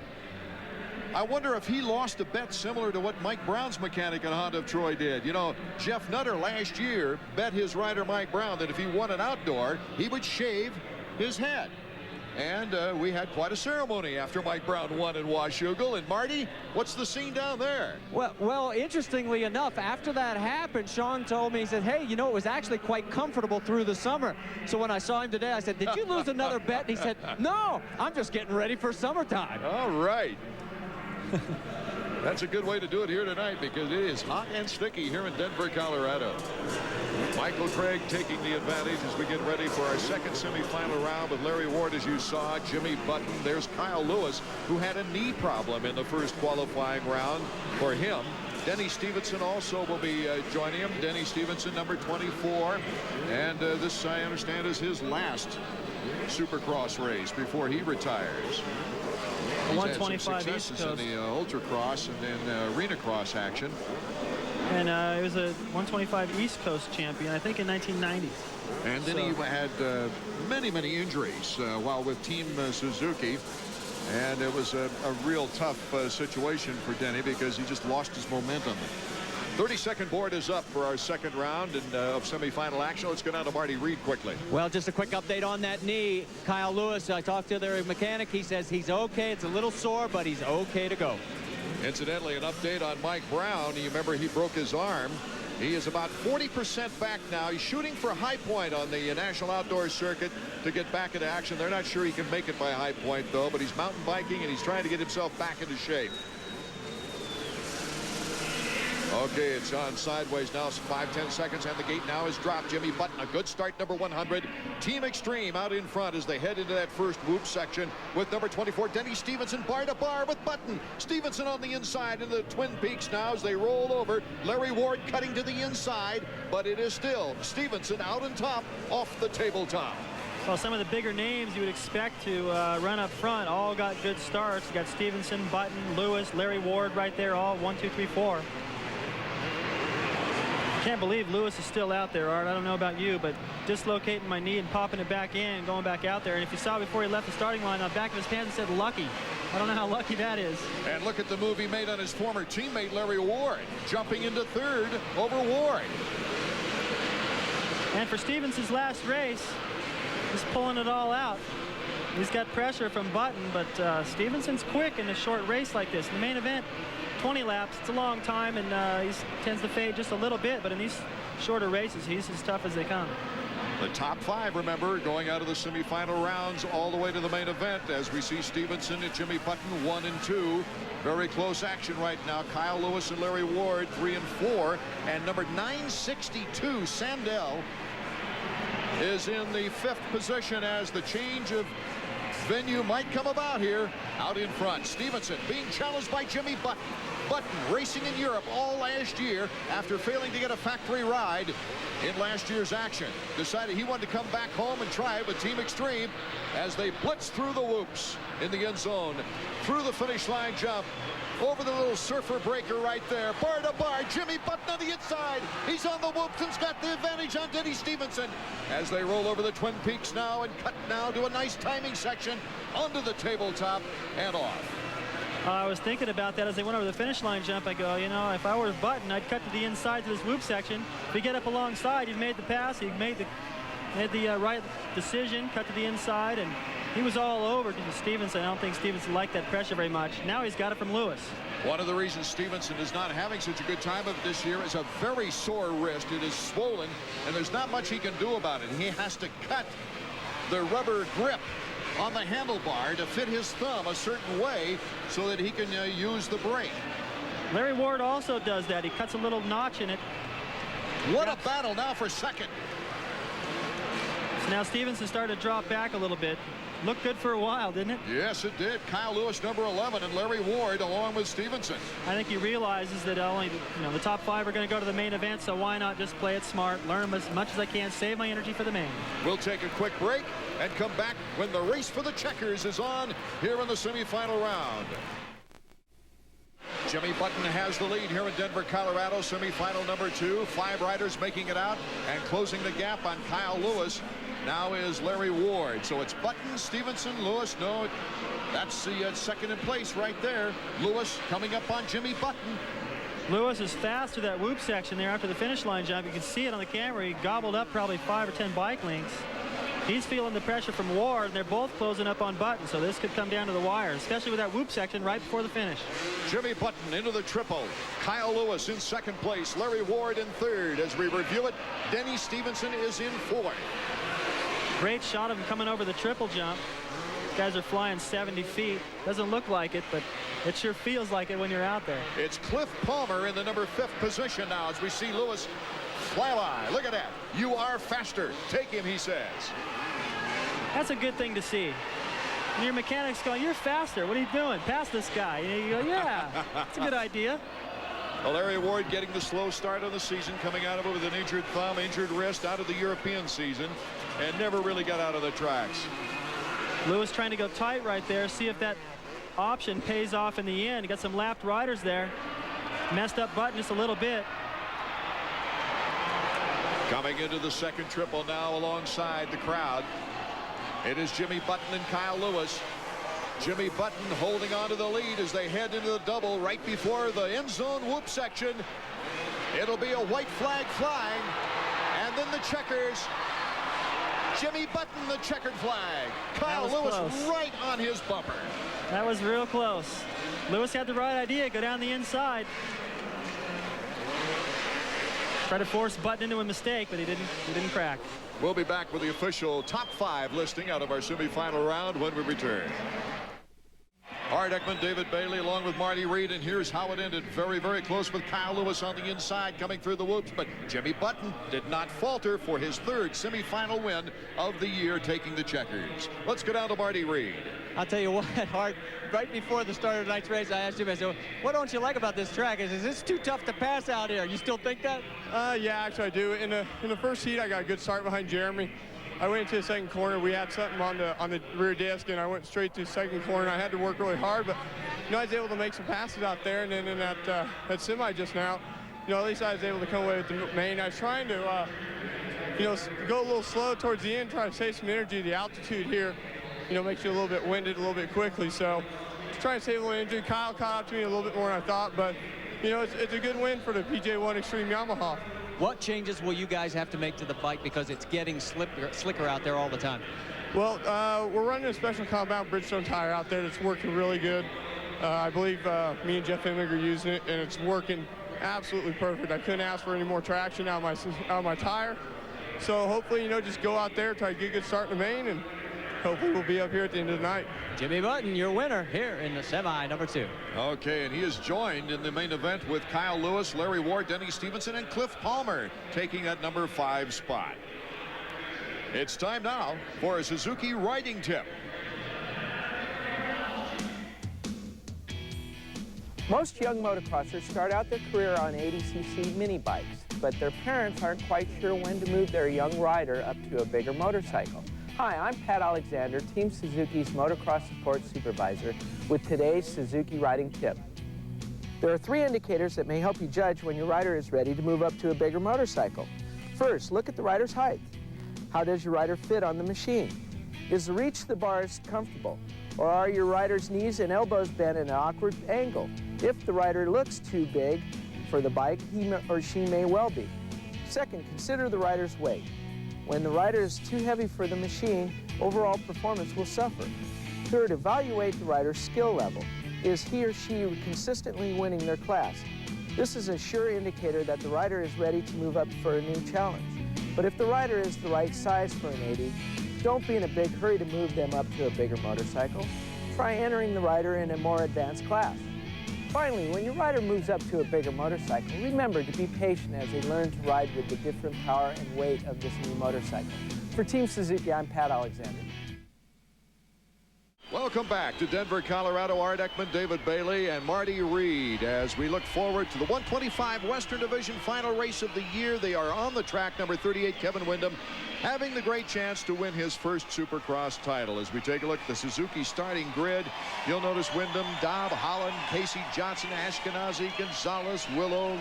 I wonder if he lost a bet similar to what Mike Brown's mechanic at Honda of Troy did. You know, Jeff Nutter last year bet his rider Mike Brown that if he won an outdoor, he would shave his head. And we had quite a ceremony after Mike Brown won in Washougal. And Marty, what's the scene down there? Well, interestingly enough, after that happened, Sean told me, he said, hey, you know, it was actually quite comfortable through the summer. So when I saw him today, I said, did you lose another bet? And he said, no, I'm just getting ready for summertime. All right. That's a good way to do it here tonight because it is hot and sticky here in Denver, Colorado. Michael Craig taking the advantage as we get ready for our second semifinal round with Larry Ward, as you saw, Jimmy Button. There's Kyle Lewis, who had a knee problem in the first qualifying round for him. Denny Stevenson also will be joining him. Denny Stevenson, number 24. And this, I understand, is his last Supercross race before he retires. He's 125 East Coast in the Ultracross and then Arena Cross action. And it was a 125 East Coast champion, I think, in 1990. And then he had many injuries while with Team Suzuki. And it was a real tough situation for Denny because he just lost his momentum. 30-second board is up for our second round of semifinal action. Let's go down to Marty Reed quickly. Well, just a quick update on that knee. Kyle Lewis, I talked to their mechanic. He says he's okay. It's a little sore, but he's okay to go. Incidentally, an update on Mike Brown. You remember he broke his arm. He is about 40% back now. He's shooting for High Point on the National Outdoor Circuit to get back into action. They're not sure he can make it by High Point, though, but he's mountain biking and he's trying to get himself back into shape. Okay, it's on sideways now. 5-10 seconds, and the gate now is dropped. Jimmy Button, a good start, number 100. Team Extreme out in front as they head into that first whoop section with number 24, Denny Stevenson, bar to bar with Button. Stevenson on the inside in the Twin Peaks now as they roll over. Larry Ward cutting to the inside, but it is still Stevenson out on top off the tabletop. Well, some of the bigger names you would expect to run up front all got good starts. You got Stevenson, Button, Lewis, Larry Ward right there, all 1, 2, 3, 4. Can't believe Lewis is still out there, Art. I don't know about you, but dislocating my knee and popping it back in and going back out there. And if you saw before he left the starting line, on the back of his pants it said lucky. I don't know how lucky that is. And look at the move he made on his former teammate Larry Ward, jumping into third over Ward. And for Stevenson's last race, he's pulling it all out. He's got pressure from Button, but Stevenson's quick in a short race like this. In the main event, 20 laps, it's a long time, and he tends to fade just a little bit, but in these shorter races, he's as tough as they come. The top 5, remember, going out of the semifinal rounds all the way to the main event as we see Stevenson and Jimmy Button 1 and 2. Very close action right now. Kyle Lewis and Larry Ward 3 and 4. And number 962, Sandell, is in the 5th position as the change of venue might come about here. Out in front, Stevenson being challenged by Jimmy Button. Button racing in Europe all last year after failing to get a factory ride in last year's action. Decided he wanted to come back home and try it with Team Extreme as they blitz through the whoops in the end zone. Through the finish line jump. Over the little surfer breaker right there. Bar to bar. Jimmy Button on the inside. He's on the whoops and's got the advantage on Denny Stevenson. As they roll over the Twin Peaks now and cut now to a nice timing section onto the tabletop and off. I was thinking about that as they went over the finish line jump. I go, you know, if I were Button, I'd cut to the inside to this whoop section. If you get up alongside, you've made the pass, he made the right decision, cut to the inside, and he was all over to Stevenson. I don't think Stevenson liked that pressure very much. Now he's got it from Lewis. One of the reasons Stevenson is not having such a good time of it this year is a very sore wrist. It is swollen, and there's not much he can do about it. He has to cut the rubber grip on the handlebar to fit his thumb a certain way so that he can use the brake. Larry Ward also does that. He cuts a little notch in it. What a battle now for second. So now Stevenson started to drop back a little bit. Looked good for a while, didn't it? Yes, it did. Kyle Lewis, number 11, and Larry Ward along with Stevenson. I think he realizes that only the top 5 are going to go to the main event, so why not just play it smart, learn as much as I can, save my energy for the main. We'll take a quick break and come back when the race for the checkers is on here in the semifinal round. Jimmy Button has the lead here in Denver, Colorado, semifinal number 2. 5 riders making it out and closing the gap on Kyle Lewis. Now is Larry Ward. So it's Button, Stevenson, Lewis. No, that's the second in place right there. Lewis coming up on Jimmy Button. Lewis is fast to that whoop section there after the finish line jump. You can see it on the camera. He gobbled up probably 5 or 10 bike lengths. He's feeling the pressure from Ward, and they're both closing up on Button, so this could come down to the wire, especially with that whoop section right before the finish. Jimmy Button into the triple. Kyle Lewis in second place. Larry Ward in third. As we review it, Denny Stevenson is in fourth. Great shot of him coming over the triple jump. These guys are flying 70 feet. Doesn't look like it, but it sure feels like it when you're out there. It's Cliff Palmer in the number 5th position now as we see Lewis fly by. Look at that. You are faster. Take him, he says. That's a good thing to see. And your mechanic's going, you're faster. What are you doing? Pass this guy. And you go, yeah, that's a good idea. Well, Larry Ward getting the slow start of the season, coming out of it with an injured thumb, injured wrist, out of the European season, and never really got out of the tracks. Lewis trying to go tight right there, see if that option pays off in the end. Got some lapped riders there. Messed up Button just a little bit. Coming into the second triple now alongside the crowd. It is Jimmy Button and Kyle Lewis. Jimmy Button holding on to the lead as they head into the double right before the end zone whoop section. It'll be a white flag flying, and then the checkers. Jimmy Button, the checkered flag. Kyle Lewis close. Right on his bumper. That was real close. Lewis had the right idea, go down the inside. Try to force Button into a mistake, but he didn't crack. We'll be back with the official top 5 listing out of our semifinal round when we return. Art Ekman, David Bailey, along with Marty Reed, and here's how it ended. Very, very close with Kyle Lewis on the inside coming through the whoops, but Jimmy Button did not falter for his 3rd semifinal win of the year, taking the checkers. Let's go down to Marty Reed. I'll tell you what, Art, right before the start of tonight's race, I asked him, I said, what don't you like about this track? Is this too tough to pass out here? You still think that? Yeah, actually I do. In the first heat, I got a good start behind Jeremy. I went into the second corner. We had something on the rear disc, and I went straight to the second corner. I had to work really hard, but I was able to make some passes out there. And then in that semi just now, at least I was able to come away with the main. I was trying to, go a little slow towards the end, try to save some energy. The altitude here, makes you a little bit winded, a little bit quickly. So just trying to save a little energy. Kyle caught up to me a little bit more than I thought, but it's a good win for the PJ1 Extreme Yamaha. What changes will you guys have to make to the bike because it's getting slicker out there all the time? Well, we're running a special compound Bridgestone tire out there that's working really good. I believe me and Jeff Emig are using it, and it's working absolutely perfect. I couldn't ask for any more traction out of my tire. So hopefully, you know, just go out there, try to get a good start in the main, and hopefully we'll be up here at the end of the night. Jimmy Button, your winner here in the semi number 2. Okay, and he is joined in the main event with Kyle Lewis, Larry Ward, Denny Stevenson, and Cliff Palmer taking that number 5 spot. It's time now for a Suzuki riding tip. Most young motocrossers start out their career on 80cc mini bikes, but their parents aren't quite sure when to move their young rider up to a bigger motorcycle. Hi, I'm Pat Alexander, Team Suzuki's Motocross Support Supervisor, with today's Suzuki riding tip. There are 3 indicators that may help you judge when your rider is ready to move up to a bigger motorcycle. First, look at the rider's height. How does your rider fit on the machine? Is the reach of the bars comfortable? Or are your rider's knees and elbows bent at an awkward angle? If the rider looks too big for the bike, he or she may well be. Second, consider the rider's weight. When the rider is too heavy for the machine, overall performance will suffer. Third, evaluate the rider's skill level. Is he or she consistently winning their class? This is a sure indicator that the rider is ready to move up for a new challenge. But if the rider is the right size for an 80, don't be in a big hurry to move them up to a bigger motorcycle. Try entering the rider in a more advanced class. Finally, when your rider moves up to a bigger motorcycle, remember to be patient as they learn to ride with the different power and weight of this new motorcycle. For Team Suzuki, I'm Pat Alexander. Welcome back to Denver, Colorado. Art Ekman, David Bailey, and Marty Reed as we look forward to the 125 Western Division final race of the year. They are on the track. Number 38, Kevin Windham, having the great chance to win his first Supercross title. As we take a look at the Suzuki starting grid, you'll notice Windham, Dobb, Holland, Casey Johnson, Ashkenazi, Gonzalez, Willow,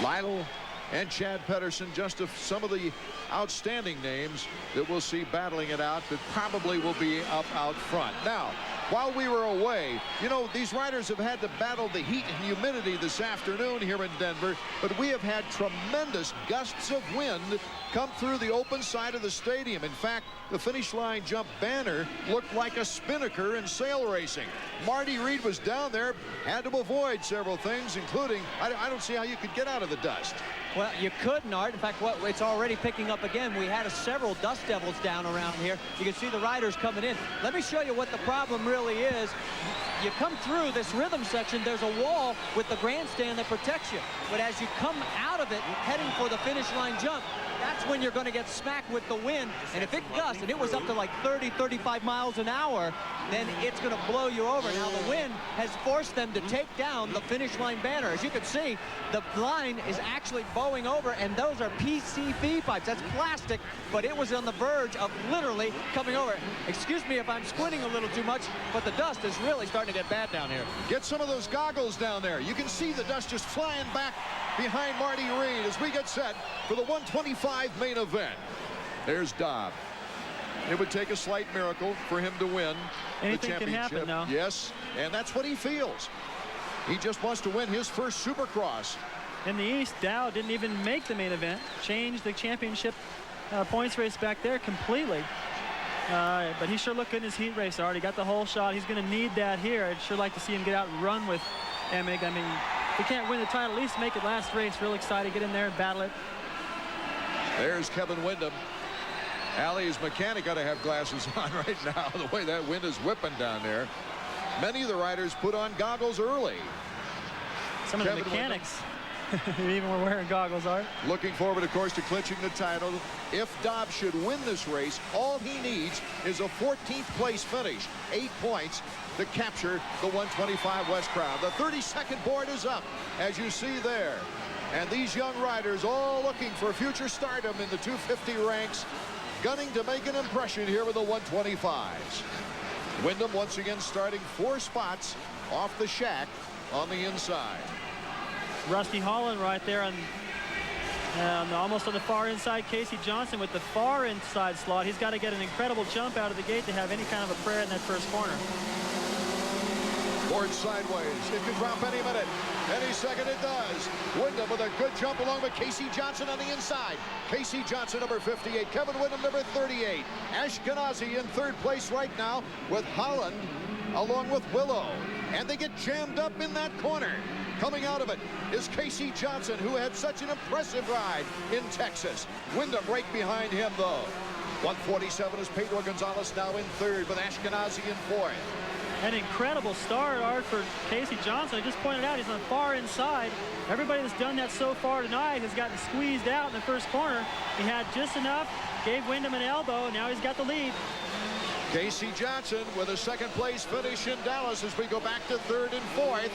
Lytle, and Chad Pedersen, just some of the outstanding names that we'll see battling it out that probably will be up out front. Now, while we were away, you know, these riders have had to battle the heat and humidity this afternoon here in Denver, but we have had tremendous gusts of wind come through the open side of the stadium. In fact, the finish line jump banner looked like a spinnaker in sail racing. Marty Reed was down there, had to avoid several things, including, I don't see how you could get out of the dust. Well, you couldn't, Art. In fact, it's already picking up again. We had several dust devils down around here. You can see the riders coming in. Let me show you what the problem really is. You come through this rhythm section, there's a wall with the grandstand that protects you. But as you come out of it, heading for the finish line jump, that's when you're going to get smacked with the wind. And if it gusts, and it was up to like 30, 35 miles an hour, then it's going to blow you over. Now, the wind has forced them to take down the finish line banner. As you can see, the line is actually bowing over, and those are PCV pipes. That's plastic, but it was on the verge of literally coming over. Excuse me if I'm squinting a little too much, but the dust is really starting to get bad down here. Get some of those goggles down there. You can see the dust just flying back behind Marty Reed as we get set for the 125 main event. There's Dobb. It would take a slight miracle for him to win the championship. Anything can happen now. Yes, and that's what he feels. He just wants to win his first Supercross. In the East, Dow didn't even make the main event. Changed the championship points race back there completely. But he sure looked good in his heat race, Art. He got the whole shot. He's going to need that here. I'd sure like to see him get out and run with Emig. I mean, if he can't win the title, at least make it last race. Real excited. Get in there and battle it. There's Kevin Windham. Allie's mechanic got to have glasses on right now, the way that wind is whipping down there. Many of the riders put on goggles early. Some of the mechanics even were wearing goggles, Art. Looking forward, of course, to clinching the title. If Dobb should win this race, all he needs is a 14th place finish, 8 points to capture the 125 West crown. The 32nd board is up, as you see there. And these young riders all looking for future stardom in the 250 ranks, gunning to make an impression here with the 125s. Windham once again starting 4 spots off the shack on the inside. Rusty Holland right there on almost on the far inside. Casey Johnson with the far inside slot. He's got to get an incredible jump out of the gate to have any kind of a prayer in that first corner. Board sideways. It could drop any minute. Any second it does. Wyndham with a good jump along with Casey Johnson on the inside. Casey Johnson, number 58. Kevin Wyndham, number 38. Ashkenazi in third place right now with Holland along with Willow. And they get jammed up in that corner. Coming out of it is Casey Johnson, who had such an impressive ride in Texas. Wyndham right behind him, though. 147 is Pedro Gonzalez now in third with Ashkenazi in fourth. An incredible start, Art, for Casey Johnson. I just pointed out he's on the far inside. Everybody that's done that so far tonight has gotten squeezed out in the first corner. He had just enough, gave Wyndham an elbow, and now he's got the lead. Casey Johnson with a second place finish in Dallas as we go back to third and fourth.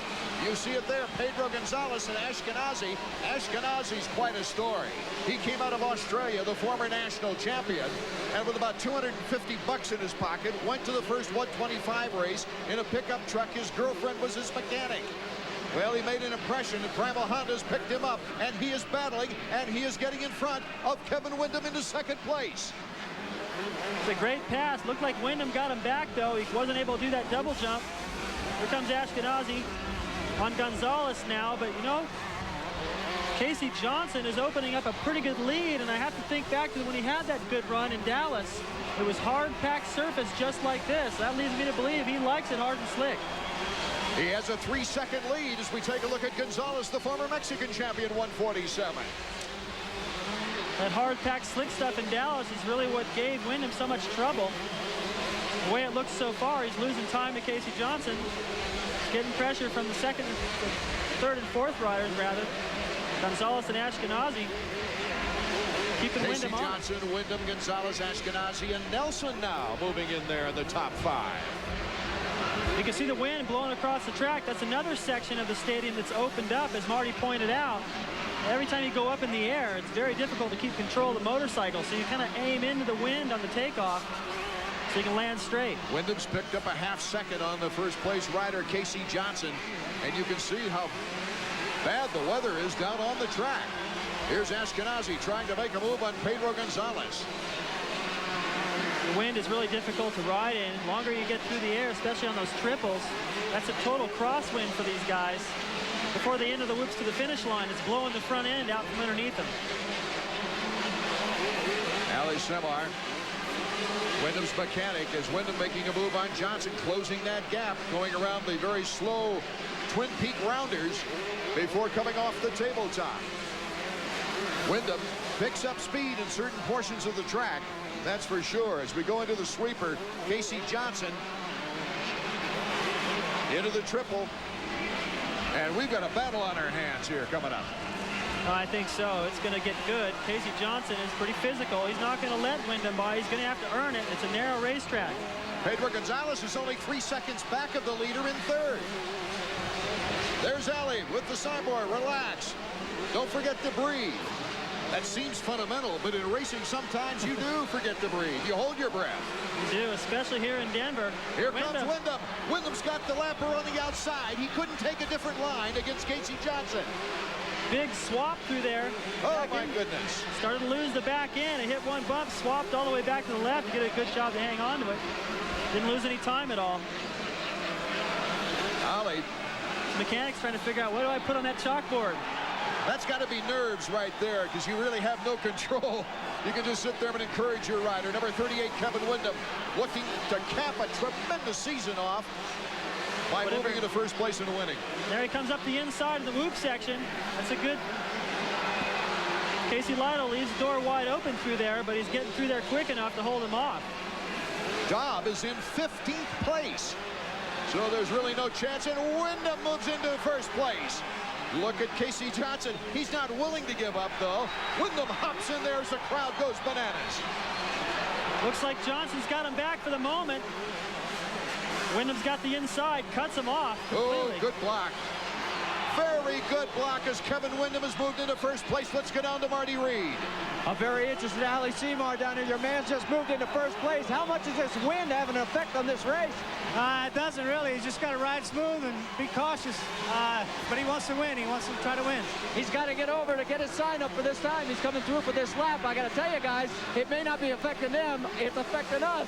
You see it there, Pedro Gonzalez and Ashkenazi. Ashkenazi's quite a story. He came out of Australia, the former national champion, and with about $250 in his pocket, went to the first 125 race in a pickup truck. His girlfriend was his mechanic. Well, he made an impression, and Primal Honda's picked him up, and he is battling, and he is getting in front of Kevin Wyndham into second place. It's a great pass. Looked like Wyndham got him back, though. He wasn't able to do that double jump. Here comes Ashkenazi on Gonzalez now, but you know, Casey Johnson is opening up a pretty good lead, and I have to think back to when he had that good run in Dallas. It was hard-packed surface just like this. That leads me to believe he likes it hard and slick. He has a 3-second lead as we take a look at Gonzalez, the former Mexican champion, 147. That hard-packed slick stuff in Dallas is really what gave Wyndham so much trouble. The way it looks so far, he's losing time to Casey Johnson. He's getting pressure from the second, third, and fourth riders, rather. Gonzalez and Ashkenazi keeping Wyndham on. Casey Johnson, Wyndham, Gonzalez, Ashkenazi, and Nelson now moving in there in the top 5. You can see the wind blowing across the track. That's another section of the stadium that's opened up, as Marty pointed out. Every time you go up in the air, it's very difficult to keep control of the motorcycle, so you kind of aim into the wind on the takeoff so you can land straight. Wyndham's picked up a half second on the first place rider, Casey Johnson, and you can see how bad the weather is down on the track. Here's Ashkenazi trying to make a move on Pedro Gonzalez. The wind is really difficult to ride in. The longer you get through the air, especially on those triples, that's a total crosswind for these guys. Before they enter the whoops to the finish line, it's blowing the front end out from underneath them. Ali Semar, Wyndham's mechanic, is Wyndham making a move on Johnson, closing that gap, going around the very slow Twin Peak rounders before coming off the tabletop. Wyndham picks up speed in certain portions of the track, that's for sure. As we go into the sweeper, Casey Johnson into the triple. And we've got a battle on our hands here coming up. I think so. It's going to get good. Casey Johnson is pretty physical. He's not going to let Wyndham by. He's going to have to earn it. It's a narrow racetrack. Pedro Gonzalez is only 3 seconds back of the leader in third. There's Ali with the signboard. Relax. Don't forget to breathe. That seems fundamental, but in racing sometimes you do forget to breathe. You hold your breath. You do, especially here in Denver. Here comes Wyndham. Wyndham's got the lapper on the outside. He couldn't take a different line against Casey Johnson. Big swap through there. Oh, my goodness. Started to lose the back end. It hit one bump, swapped all the way back to the left to get a good job to hang on to it. Didn't lose any time at all. Ali. Mechanics trying to figure out, what do I put on that chalkboard? That's got to be nerves right there, because you really have no control. You can just sit there and encourage your rider. Number 38, Kevin Wyndham, looking to cap a tremendous season off by moving into first place and winning. There he comes up the inside of the whoop section. That's a good... Casey Lytle leaves the door wide open through there, but he's getting through there quick enough to hold him off. Dobb is in 15th place. So there's really no chance, and Wyndham moves into first place. Look at Casey Johnson. He's not willing to give up, though. Wyndham hops in there as the crowd goes bananas. Looks like Johnson's got him back for the moment. Wyndham's got the inside, cuts him off completely. Oh, good block. Very good block as Kevin Windham has moved into first place. Let's go down to Marty Reed. I'm very interested, Ali Seymour down here. Your man's just moved into first place. How much does this wind have an effect on this race? It doesn't really. He's just got to ride smooth and be cautious. But he wants to win. He wants to try to win. He's got to get over to get his sign up for this time. He's coming through for this lap. I got to tell you guys, it may not be affecting them. It's affecting us.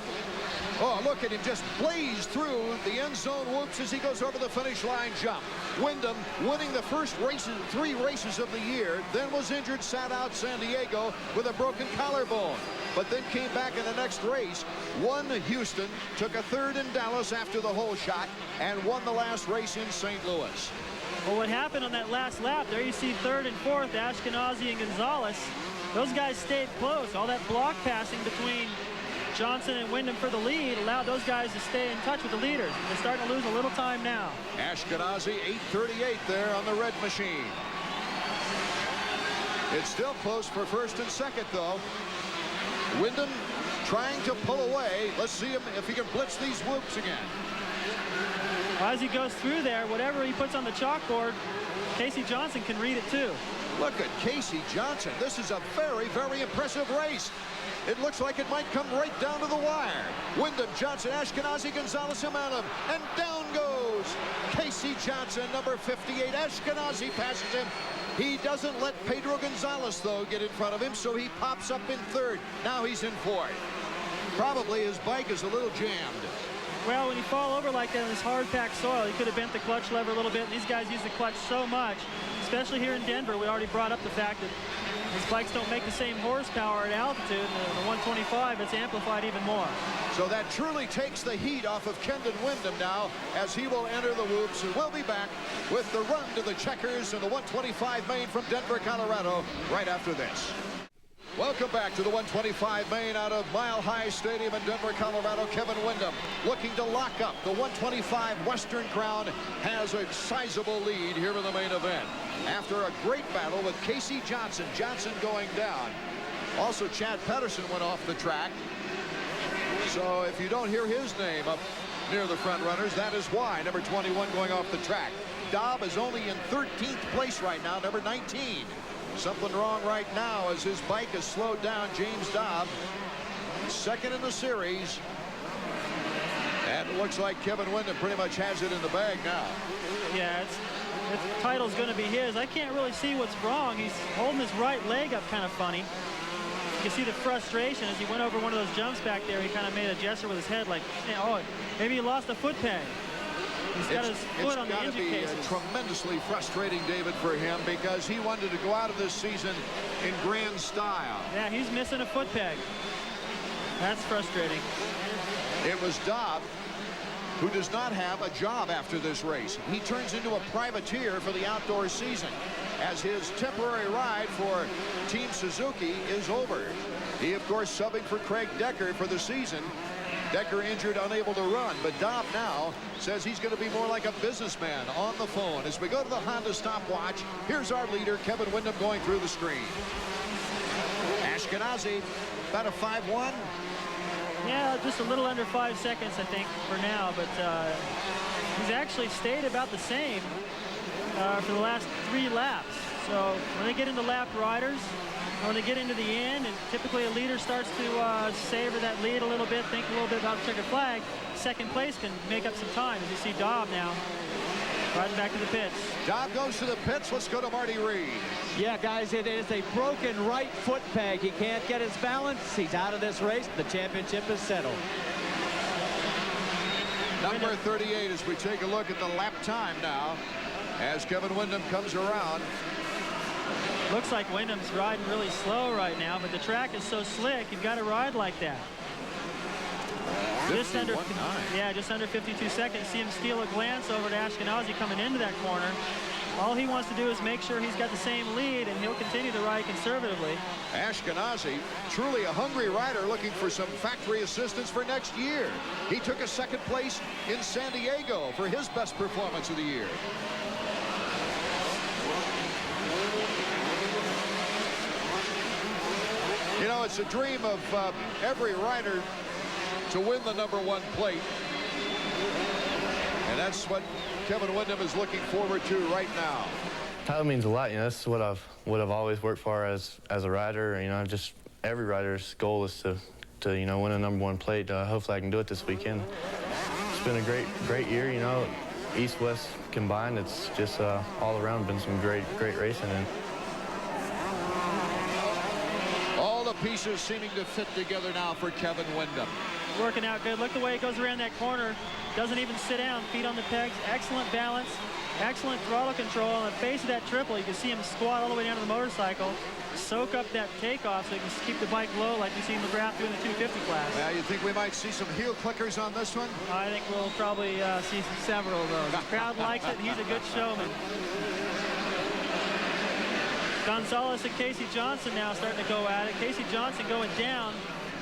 Oh, look at him just blaze through the end zone whoops as he goes over the finish line jump. Wyndham winning the first three races of the year, then was injured, sat out San Diego with a broken collarbone, but then came back in the next race, won Houston, took a third in Dallas after the hole shot, and won the last race in St. Louis. Well, what happened on that last lap, there you see third and fourth, Ashkenazi and Gonzalez. Those guys stayed close. All that block passing between Johnson and Wyndham for the lead allowed those guys to stay in touch with the leaders. They're starting to lose a little time now. Ashkenazi 8:38 there on the red machine. It's still close for first and second, though. Wyndham trying to pull away. Let's see him if he can blitz these whoops again. As he goes through there, whatever he puts on the chalkboard, Casey Johnson can read it too. Look at Casey Johnson. This is a very, very impressive race. It looks like it might come right down to the wire. Wyndham, Johnson, Ashkenazi, Gonzalez, Imanov, and down goes Casey Johnson, number 58. Ashkenazi passes him. He doesn't let Pedro Gonzalez, though, get in front of him, so he pops up in third. Now he's in fourth. Probably his bike is a little jammed. Well, when you fall over like that on this hard-packed soil, he could have bent the clutch lever a little bit, and these guys use the clutch so much, especially here in Denver. We already brought up the fact that these bikes don't make the same horsepower at altitude. The 125, it's amplified even more. So that truly takes the heat off of Kendon Wyndham now as he will enter the whoops. And we'll be back with the run to the checkers and the 125 main from Denver, Colorado right after this. Welcome back to the 125 main out of Mile High Stadium in Denver, Colorado. Kevin Windham looking to lock up the 125 Western Crown, has a sizable lead here in the main event. After a great battle with Casey Johnson. Johnson going down. Also, Chad Pedersen went off the track. So if you don't hear his name up near the front runners, that is why. Number 21 going off the track. Dobb is only in 13th place right now, number 19. Something wrong right now as his bike is slowed down. James Dobb, second in the series. And it looks like Kevin Windham pretty much has it in the bag now. Yeah, the title's going to be his. I can't really see what's wrong. He's holding his right leg up kind of funny. You can see the frustration as he went over one of those jumps back there. He kind of made a gesture with his head like, oh, maybe he lost a foot peg. He's got his foot on the engine cases. It's got to be tremendously frustrating, David, for him because he wanted to go out of this season in grand style. Yeah, he's missing a foot peg. That's frustrating. It was Dobb who does not have a job after this race. He turns into a privateer for the outdoor season as his temporary ride for Team Suzuki is over. He, of course, subbing for Craig Decker for the season. Decker injured, unable to run, but Dobb now says he's going to be more like a businessman on the phone. As we go to the Honda stopwatch, here's our leader, Kevin Windham, going through the screen. Ashkenazi, about a 5-1. Yeah, just a little under 5 seconds, I think, for now, but he's actually stayed about the same for the last 3 laps. So when they get into lap riders, when they get into the end, and typically a leader starts to savor that lead a little bit, think a little bit about the checkered flag, second place can make up some time, as you see Dobb now riding back to the pits. Dobb goes to the pits. Let's go to Marty Reed. Yeah, guys, it is a broken right foot peg. He can't get his balance. He's out of this race. The championship is settled. Number 38 as we take a look at the lap time now as Kevin Windham comes around. Looks like Wyndham's riding really slow right now, but the track is so slick, you've got to ride like that. Just under 52 seconds. See him steal a glance over to Ashkenazi coming into that corner. All he wants to do is make sure he's got the same lead, and he'll continue to ride conservatively. Ashkenazi, truly a hungry rider looking for some factory assistance for next year. He took a second place in San Diego for his best performance of the year. You know, it's a dream of every rider to win the #1 plate. And that's what Kevin Windham is looking forward to right now. Title means a lot. You know, this is what I've always worked for as a rider. You know, just every rider's goal is to you know, win a #1 plate. Hopefully I can do it this weekend. It's been a great year. You know, East-West combined. It's just all around been some great racing. And all the pieces seeming to fit together now for Kevin Windham. Working out good. Look the way he goes around that corner. Doesn't even sit down. Feet on the pegs. Excellent balance. Excellent throttle control. On the face of that triple, you can see him squat all the way down to the motorcycle. Soak up that takeoff so he can keep the bike low like we see McGrath doing the 250 class. Well, you think we might see some heel clickers on this one? I think we'll probably see several of those. The crowd likes it, and he's a good showman. Gonzalez and Casey Johnson now starting to go at it. Casey Johnson going down.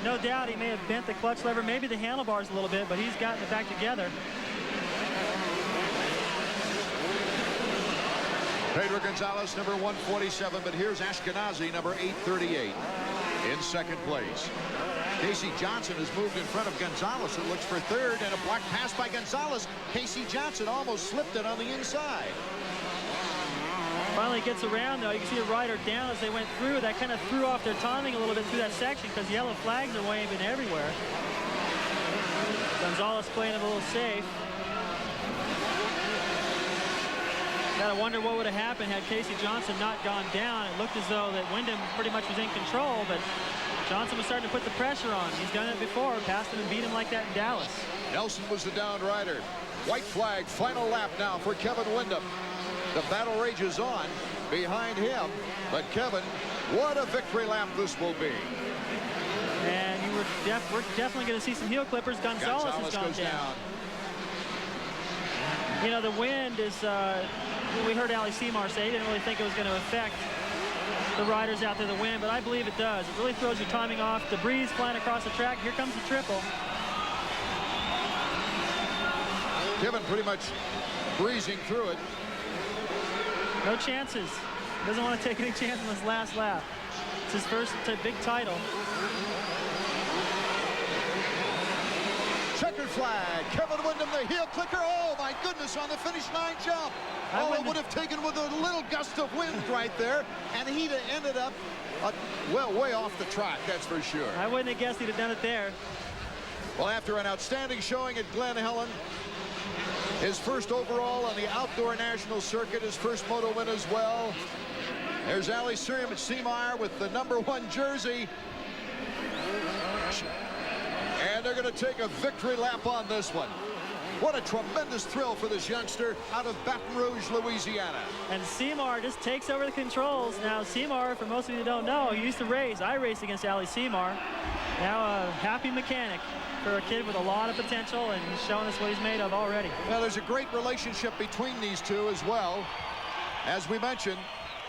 No doubt he may have bent the clutch lever, maybe the handlebars a little bit, but he's gotten it back together. Pedro Gonzalez, number 147, but here's Ashkenazi, number 838, in second place. Casey Johnson has moved in front of Gonzalez. It looks for third, and a block pass by Gonzalez. Casey Johnson almost slipped it on the inside. Finally gets around, though. You can see the rider down as they went through. That kind of threw off their timing a little bit through that section because yellow flags are waving everywhere. Gonzalez playing it a little safe. Gotta wonder what would have happened had Casey Johnson not gone down. It looked as though that Windham pretty much was in control, but Johnson was starting to put the pressure on. He's done it before, passed him and beat him like that in Dallas. Nelson was the down rider. White flag, final lap now for Kevin Windham. The battle rages on behind him, but Kevin, what a victory lap this will be. And we're definitely going to see some heel clippers. Gonzalez has gone down. You know, the wind is, we heard Ali Seymour say he didn't really think it was going to affect the riders out there, the wind, but I believe it does. It really throws your timing off. Debris flying across the track. Here comes the triple. Kevin pretty much breezing through it. No chances. Doesn't want to take any chance in this last lap. It's his first big title. Checkered flag. Kevin Windham, the heel clicker. Oh, my goodness, on the finish line jump. All it would have taken with a little gust of wind right there, and he'd have ended up, well, way off the track, that's for sure. I wouldn't have guessed he'd have done it there. Well, after an outstanding showing at Glen Helen, his first overall on the outdoor national circuit, his first moto win as well. There's Ali Seymour with the #1 jersey. And they're going to take a victory lap on this one. What a tremendous thrill for this youngster out of Baton Rouge, Louisiana. And Seymour just takes over the controls. Now, Seymour, for most of you who don't know, he used to race. I raced against Ali Seymour. Now a happy mechanic for a kid with a lot of potential, and he's showing us what he's made of already. Well, there's a great relationship between these two as well. As we mentioned,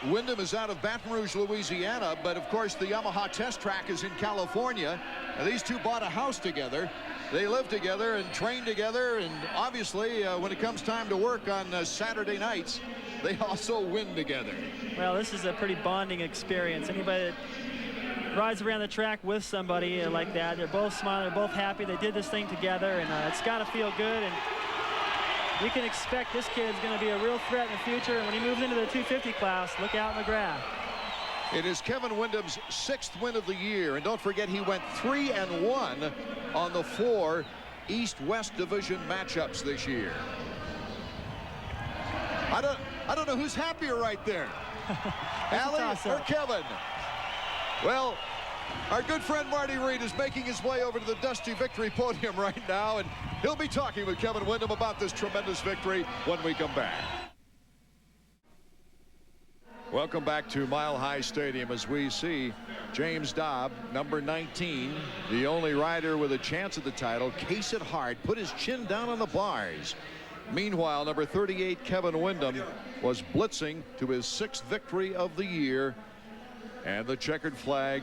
Windham is out of Baton Rouge, Louisiana, but of course the Yamaha test track is in California. Now, these two bought a house together. They live together and train together, and obviously when it comes time to work on Saturday nights, they also win together. Well, this is a pretty bonding experience. Anybody that rides around the track with somebody like that, they're both smiling, they're both happy. They did this thing together, and it's got to feel good. And we can expect this kid's going to be a real threat in the future. And when he moves into the 250 class, look out McGrath. It is Kevin Windham's 6th win of the year, and don't forget he went 3-1 on the 4 East-West Division matchups this year. I don't know who's happier right there, Ali or Kevin. Well, our good friend Marty Reed is making his way over to the Dusty Victory podium right now, and he'll be talking with Kevin Windham about this tremendous victory when we come back. Welcome back to Mile High Stadium as we see James Dobb, number 19, the only rider with a chance at the title, case it hard, put his chin down on the bars. Meanwhile, number 38, Kevin Windham, was blitzing to his 6th victory of the year, and the checkered flag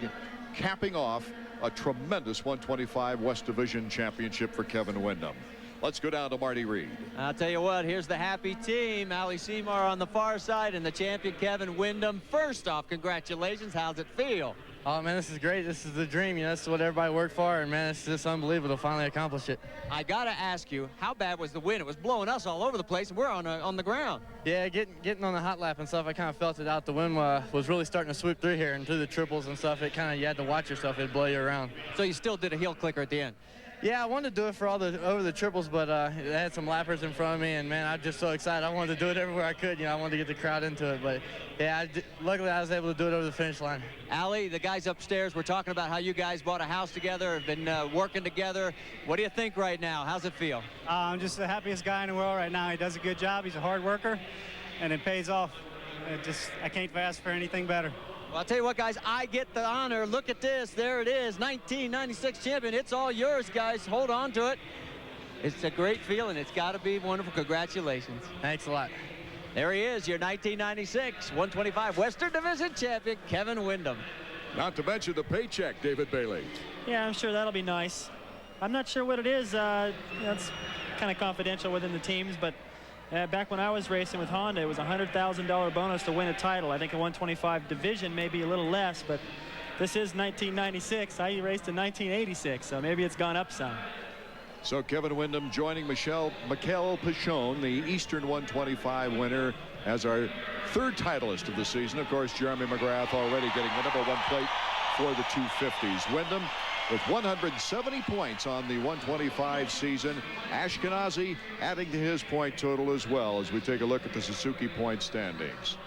capping off a tremendous 125 West Division championship for Kevin Windham. Let's go down to Marty Reed. I'll tell you what, here's the happy team. Ali Seymour on the far side and the champion Kevin Windham. First off, congratulations. How's it feel? Oh, man, this is great. This is the dream. You know, this is what everybody worked for, and, man, it's just unbelievable to finally accomplish it. I got to ask you, how bad was the wind? It was blowing us all over the place, and we're on the ground. Yeah, getting on the hot lap and stuff, I kind of felt it out. The wind was really starting to swoop through here and through the triples and stuff. It kind of, you had to watch yourself. It'd blow you around. So you still did a heel clicker at the end? Yeah, I wanted to do it for over the triples, but I had some lappers in front of me, and, man, I'm just so excited. I wanted to do it everywhere I could. You know, I wanted to get the crowd into it. But, yeah, luckily I was able to do it over the finish line. Allie, the guys upstairs, we're talking about how you guys bought a house together, have been working together. What do you think right now? How's it feel? I'm just the happiest guy in the world right now. He does a good job. He's a hard worker, and it pays off. I can't ask for anything better. Well, I'll tell you what, guys, I get the honor. Look at this. There it is, 1996 champion. It's all yours, guys. Hold on to it. It's a great feeling. It's got to be wonderful. Congratulations. Thanks a lot. There he is, your 1996 125 Western Division champion, Kevin Windham. Not to mention the paycheck, David Bailey. Yeah, I'm sure that'll be nice. I'm not sure what it is. You know, it's kind of confidential within the teams, but back when I was racing with Honda, it was a $100,000 bonus to win a title. I think a 125 division may be a little less, but this is 1996. I raced in 1986, so maybe it's gone up some. So Kevin Windham joining Mikel Pichon, the Eastern 125 winner, as our third titleist of the season. Of course, Jeremy McGrath already getting the #1 plate for the 250s. Windham with 170 points on the 125 season. Ashkenazi adding to his point total as well as we take a look at the Suzuki point standings.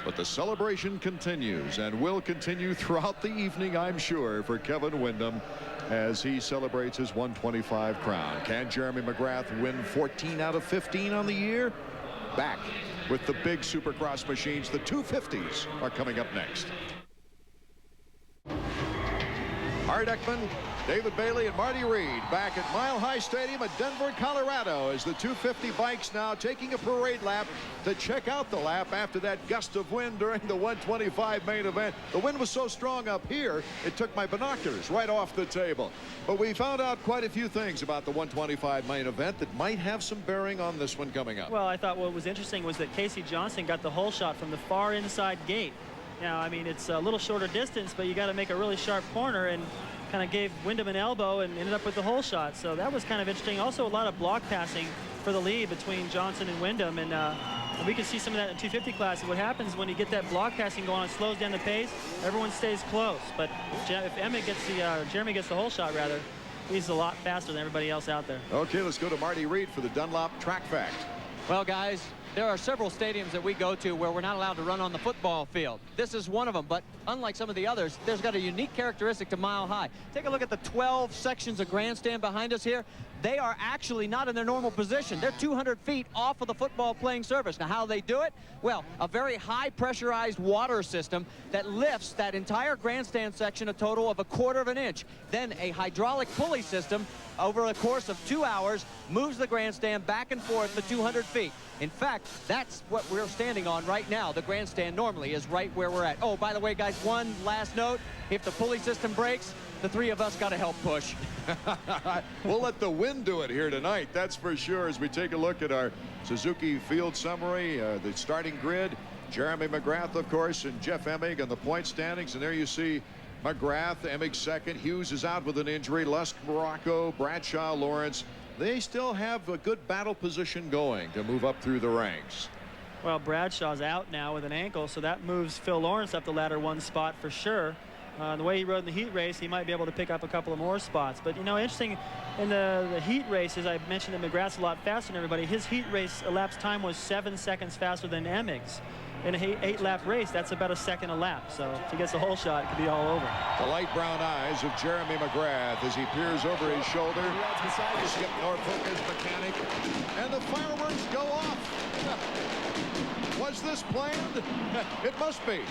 But the celebration continues and will continue throughout the evening, I'm sure, for Kevin Windham as he celebrates his 125 crown. Can Jeremy McGrath win 14 out of 15 on the year? Back with the big Supercross machines. The 250s are coming up next. Art Ekman, David Bailey, and Marty Reed back at Mile High Stadium at Denver, Colorado, as the 250 bikes now taking a parade lap to check out the lap after that gust of wind during the 125 main event. The wind was so strong up here, it took my binoculars right off the table. But we found out quite a few things about the 125 main event that might have some bearing on this one coming up. Well, I thought what was interesting was that Casey Johnson got the hole shot from the far inside gate. Now, I mean, it's a little shorter distance, but you got to make a really sharp corner, and kind of gave Windham an elbow and ended up with the hole shot. So that was kind of interesting. Also, a lot of block passing for the lead between Johnson and Windham, and we can see some of that in the 250 class. And what happens when you get that block passing going, it slows down the pace. Everyone stays close. But if Jeremy gets the hole shot, rather, he's a lot faster than everybody else out there. Okay, let's go to Marty Reed for the Dunlop Track Fact. Well, guys, there are several stadiums that we go to where we're not allowed to run on the football field. This is one of them, but unlike some of the others, there's got a unique characteristic to Mile High. Take a look at the 12 sections of grandstand behind us here. They are actually not in their normal position. They're 200 feet off of the football playing surface. Now, how they do it? Well, a very high pressurized water system that lifts that entire grandstand section a total of 1/4 of an inch. Then a hydraulic pulley system over the course of 2 hours moves the grandstand back and forth for 200 feet. In fact, that's what we're standing on right now. The grandstand normally is right where we're at. Oh, by the way, guys, one last note. If the pulley system breaks, the three of us got to help push. We'll let the wind do it here tonight, that's for sure, as we take a look at our Suzuki field summary, the starting grid. Jeremy McGrath, of course, and Jeff Emig on the point standings. And there you see McGrath, Emig second. Hughes is out with an injury. Lusk, Morocco, Bradshaw, Lawrence. They still have a good battle position going to move up through the ranks. Well, Bradshaw's out now with an ankle, so that moves Phil Lawrence up the ladder 1 spot for sure. The way he rode in the heat race, he might be able to pick up a couple of more spots. But, you know, interesting, in the heat races, I mentioned that McGrath's a lot faster than everybody. His heat race elapsed time was 7 seconds faster than Emig's. In a 8-lap race, that's about a second a lap. So if he gets a hole shot, it could be all over. The light brown eyes of Jeremy McGrath as he peers over his shoulder. Skip Norfolk as mechanic. And the fireworks go off. Was this planned? It must be.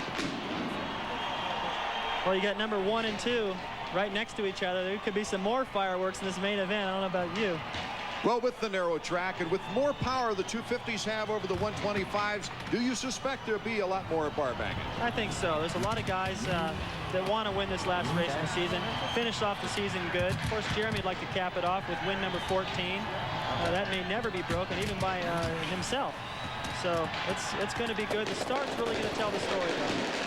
Well, you got number 1 and 2 right next to each other. There could be some more fireworks in this main event. I don't know about you. Well, with the narrow track and with more power the 250s have over the 125s, do you suspect there'll be a lot more bar banging? I think so. There's a lot of guys that want to win this last race of the season, finish off the season good. Of course, Jeremy would like to cap it off with win number 14. That may never be broken, even by himself. So it's going to be good. The start's really going to tell the story, though.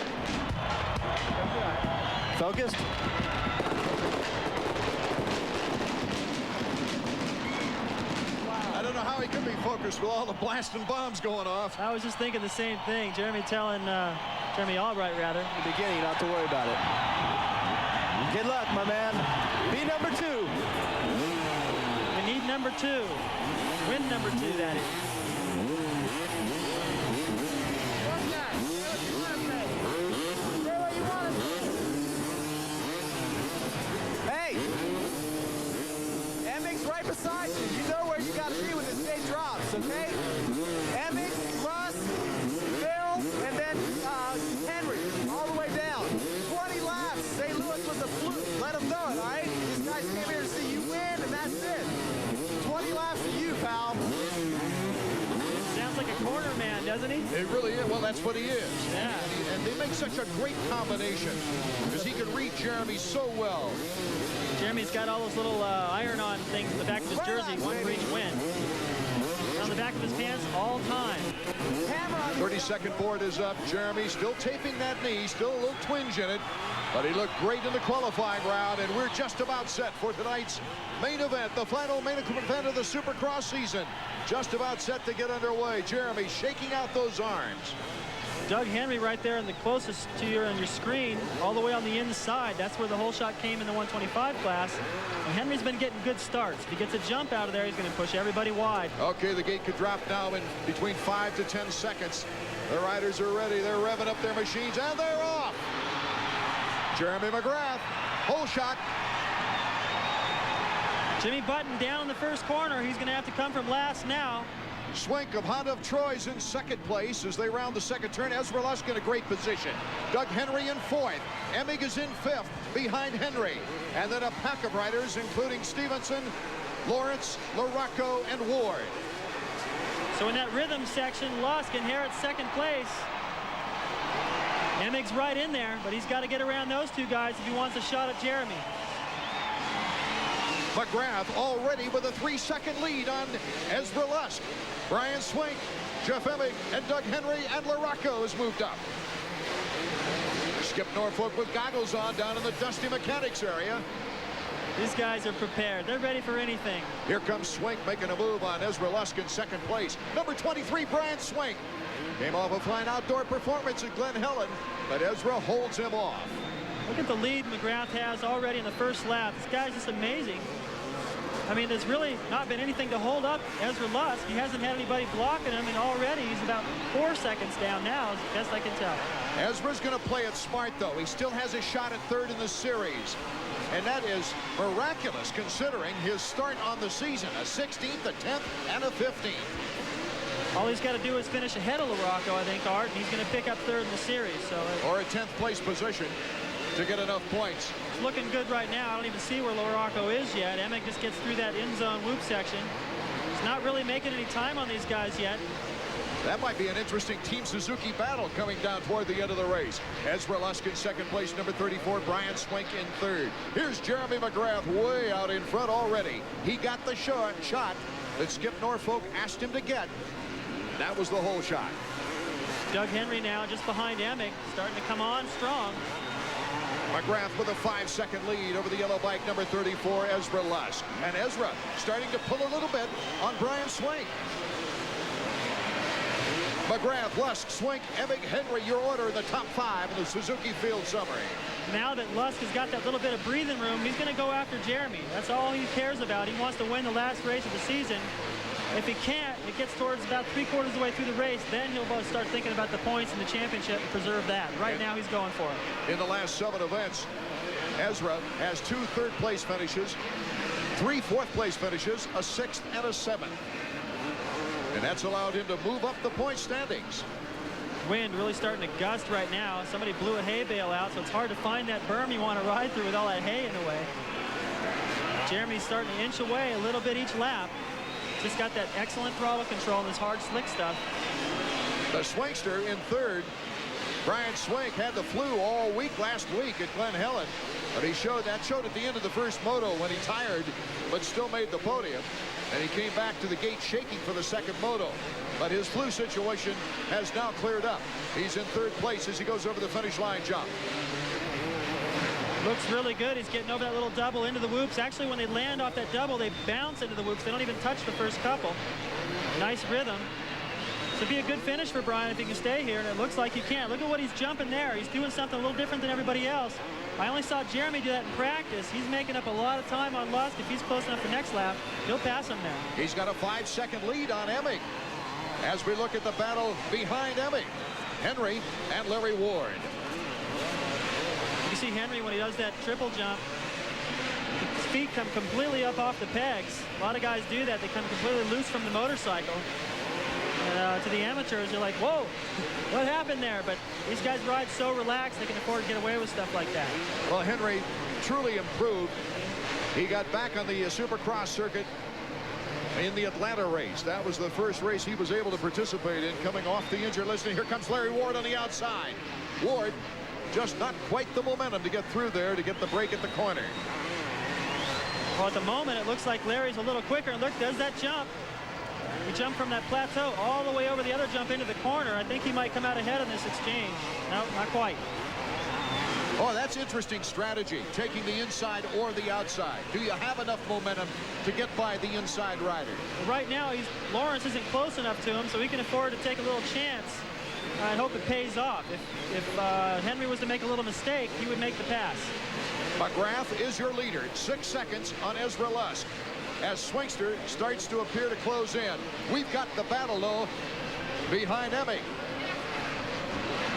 Focused. I don't know how he could be focused with all the blasting bombs going off. I was just thinking the same thing. Jeremy Albright, rather. In the beginning, not to worry about it. Good luck, my man. Be number 2. We need number 2. Win number 2, that is. Hey! Emming's right beside you. You know where you got to be when this thing drops, okay? Emming, Russ, Bill, and then Henry, all the way down. 20 laps. St. Louis was a fluke. Let them know it, all right? These guys came here to see you win, and that's it. 20 laps to you, pal. Sounds like a corner man, doesn't he? It really is. Well, that's what he is. Yeah. And they make such a great combination because he can read Jeremy so well. Jeremy's got all those little iron-on things in the back of his jersey, one for each win. On the back of his pants all time. 32nd board is up. Jeremy still taping that knee, still a little twinge in it, but he looked great in the qualifying round, and we're just about set for tonight's main event, the final main event of the Supercross season. Just about set to get underway. Jeremy shaking out those arms. Doug Henry right there in the closest to you on your screen, all the way on the inside. That's where the whole shot came in the 125 class. And Henry's been getting good starts. If he gets a jump out of there, he's going to push everybody wide. Okay, the gate could drop now in between 5 to 10 seconds. The riders are ready. They're revving up their machines, and they're off. Jeremy McGrath, whole shot. Jimmy Button down in the first corner. He's going to have to come from last now. Swink of Honda of Troy's in second place as they round the second turn. Ezra Lusk in a great position. Doug Henry in fourth. Emig is in fifth behind Henry. And then a pack of riders including Stevenson, Lawrence, LaRocco, and Ward. So in that rhythm section, Lusk inherits second place. Emig's right in there, but he's got to get around those two guys if he wants a shot at Jeremy. McGrath already with a 3-second lead on Ezra Lusk. Brian Swink, Jeff Emig, and Doug Henry, and LaRocco has moved up. Skip Norfolk with goggles on down in the Dusty Mechanics area. These guys are prepared. They're ready for anything. Here comes Swink making a move on Ezra Lusk in second place. Number 23, Brian Swink. Came off a fine outdoor performance at Glen Helen, but Ezra holds him off. Look at the lead McGrath has already in the first lap. This guy's just amazing. I mean, there's really not been anything to hold up Ezra Lusk. He hasn't had anybody blocking him, and already he's about 4 seconds down now, as best I can tell. Ezra's going to play it smart, though. He still has a shot at third in the series. And that is miraculous, considering his start on the season. A 16th, a 10th, and a 15th. All he's got to do is finish ahead of LaRocco, I think, Art, and he's going to pick up third in the series. Or a 10th place position to get enough points. It's looking good right now. I don't even see where LaRocco is yet. Emig just gets through that end zone whoop section. He's not really making any time on these guys yet. That might be an interesting Team Suzuki battle coming down toward the end of the race. Ezra Lusk in second place, number 34, Brian Swink in third. Here's Jeremy McGrath way out in front already. He got the shot that Skip Norfolk asked him to get. That was the whole shot. Doug Henry now just behind Emig, starting to come on strong. McGrath with a 5-second lead over the yellow bike, number 34, Ezra Lusk. And Ezra starting to pull a little bit on Brian Swink. McGrath, Lusk, Swink, Emig, Henry, your order in the top 5 in the Suzuki Field Summary. Now that Lusk has got that little bit of breathing room, he's going to go after Jeremy. That's all he cares about. He wants to win the last race of the season. If he can't, it gets towards about 3/4 of the way through the race, then he'll start thinking about the points in the championship and preserve that. Right now, he's going for it. In the last 7 events, Ezra has 2 third-place finishes, 3 fourth-place finishes, a 6th and a 7th. And that's allowed him to move up the point standings. Wind really starting to gust right now. Somebody blew a hay bale out, so it's hard to find that berm you want to ride through with all that hay in the way. Jeremy's starting to inch away a little bit each lap. Just got that excellent throttle control and this hard slick stuff. The Swinkster in third. Brian Swink had the flu all week last week at Glen Helen, but he showed at the end of the first moto when he tired, but still made the podium. And he came back to the gate shaking for the second moto. But his flu situation has now cleared up. He's in third place as he goes over the finish line jump. Looks really good. He's getting over that little double into the whoops. Actually, when they land off that double, they bounce into the whoops. They don't even touch the first couple. Nice rhythm. So it'd be a good finish for Brian if he can stay here, and it looks like he can. Look at what he's jumping there. He's doing something a little different than everybody else. I only saw Jeremy do that in practice. He's making up a lot of time on Lusk. If he's close enough for next lap, he'll pass him there. He's got a 5-second lead on Emig. As we look at the battle behind Emig, Henry and Larry Ward. You see Henry when he does that triple jump, his feet come completely up off the pegs. A lot of guys do that. They come completely loose from the motorcycle. And to the amateurs, you're like, whoa, what happened there? But these guys ride so relaxed, they can afford to get away with stuff like that. Well, Henry truly improved. He got back on the Supercross circuit in the Atlanta race. That was the first race he was able to participate in coming off the injured list. And here comes Larry Ward on the outside. Ward just not quite the momentum to get through there to get the break at the corner. Well, at the moment, it looks like Larry's a little quicker. And look, does that jump. He jumped from that plateau all the way over the other jump into the corner. I think he might come out ahead in this exchange. No, not quite. Oh, that's interesting strategy, taking the inside or the outside. Do you have enough momentum to get by the inside rider? Well, right now, Lawrence isn't close enough to him, so he can afford to take a little chance. I hope it pays off. If Henry was to make a little mistake, he would make the pass. McGrath is your leader. 6 seconds on Ezra Lusk. As Swingster starts to appear to close in. We've got the battle, though, behind Emig.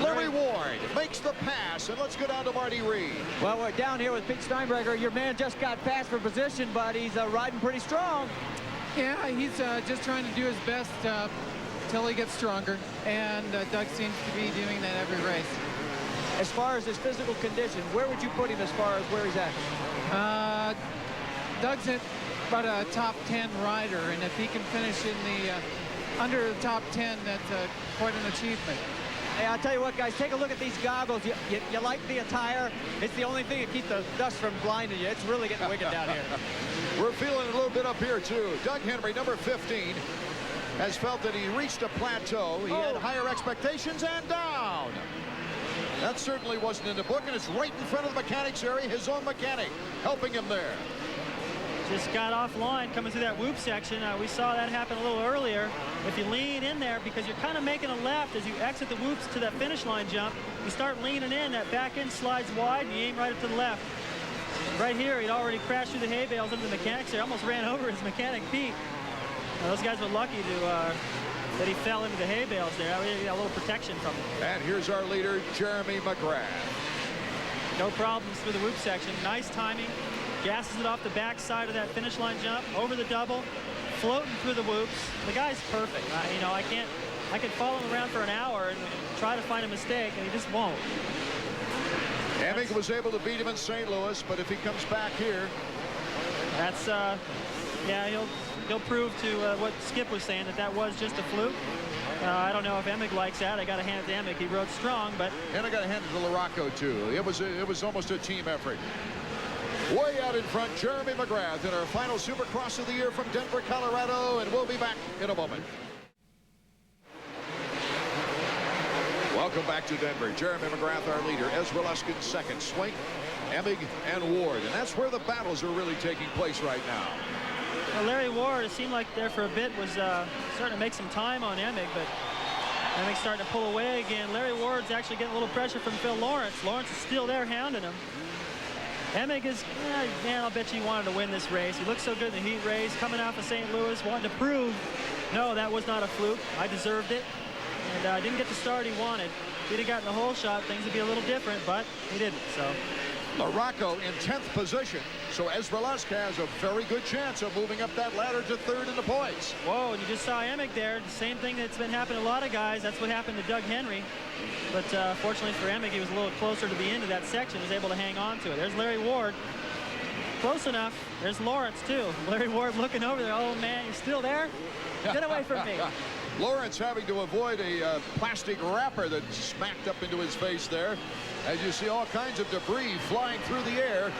Larry Ward makes the pass, and let's go down to Marty Reed. Well, we're down here with Pete Steinbrecher. Your man just got passed for position, but he's riding pretty strong. Yeah, he's just trying to do his best till he gets stronger, and Doug seems to be doing that every race. As far as his physical condition, where would you put him as far as where he's at? Doug's at about a top 10 rider, and if he can finish in the under the top 10, that's quite an achievement. Hey, I'll tell you what, guys, take a look at these goggles. You like the attire? It's the only thing that keeps the dust from blinding you. It's really getting wicked down here. We're feeling it a little bit up here, too. Doug Henry, number 15, has felt that he reached a plateau. He had higher expectations, and down. That certainly wasn't in the book, and it's right in front of the mechanics area, his own mechanic, helping him there. Just got offline coming through that whoop section. We saw that happen a little earlier. If you lean in there, because you're kind of making a left as you exit the whoops to that finish line jump, you start leaning in, that back end slides wide, and you aim right up to the left. Right here, he'd already crashed through the hay bales into the mechanics there, almost ran over his mechanic, Pete. Those guys were lucky that he fell into the hay bales there. We got a little protection from him. And here's our leader, Jeremy McGrath. No problems through the whoop section. Nice timing. Gasses it off the back side of that finish line jump, over the double, floating through the whoops. The guy's perfect. I could follow him around for an hour and try to find a mistake, and he just won't. Emig was able to beat him in St. Louis, but if he comes back here, that's yeah, he'll prove to what Skip was saying, that was just a fluke. I don't know if Emig likes that. I got to hand it to Emig. He rode strong, but and I got to hand it to LaRocco too. It was almost a team effort. Way out in front, Jeremy McGrath in our final Supercross of the year from Denver, Colorado, and we'll be back in a moment. Welcome back to Denver. Jeremy McGrath, our leader. Ezra Lusk in second. Swink, Emig, and Ward. And that's where the battles are really taking place right now. Well, Larry Ward, it seemed like there for a bit was starting to make some time on Emig, but Emig's starting to pull away again. Larry Ward's actually getting a little pressure from Phil Lawrence. Lawrence is still there hounding him. Emig is, man, I'll bet you he wanted to win this race. He looked so good in the heat race, coming out of St. Louis, wanting to prove, no, that was not a fluke. I deserved it. And I didn't get the start he wanted. If he'd have gotten the whole shot, things would be a little different, but he didn't, so. LaRocco in 10th position, so Ezra Lusk has a very good chance of moving up that ladder to third in the points. Whoa, and you just saw Emig there. The same thing that's been happening to a lot of guys. That's what happened to Doug Henry. But fortunately for Emig, he was a little closer to the end of that section, was able to hang on to it. There's Larry Ward. Close enough. There's Lawrence, too. Larry Ward looking over there. Oh, man, you're still there? Get away from me. Lawrence having to avoid a plastic wrapper that smacked up into his face there. As you see all kinds of debris flying through the air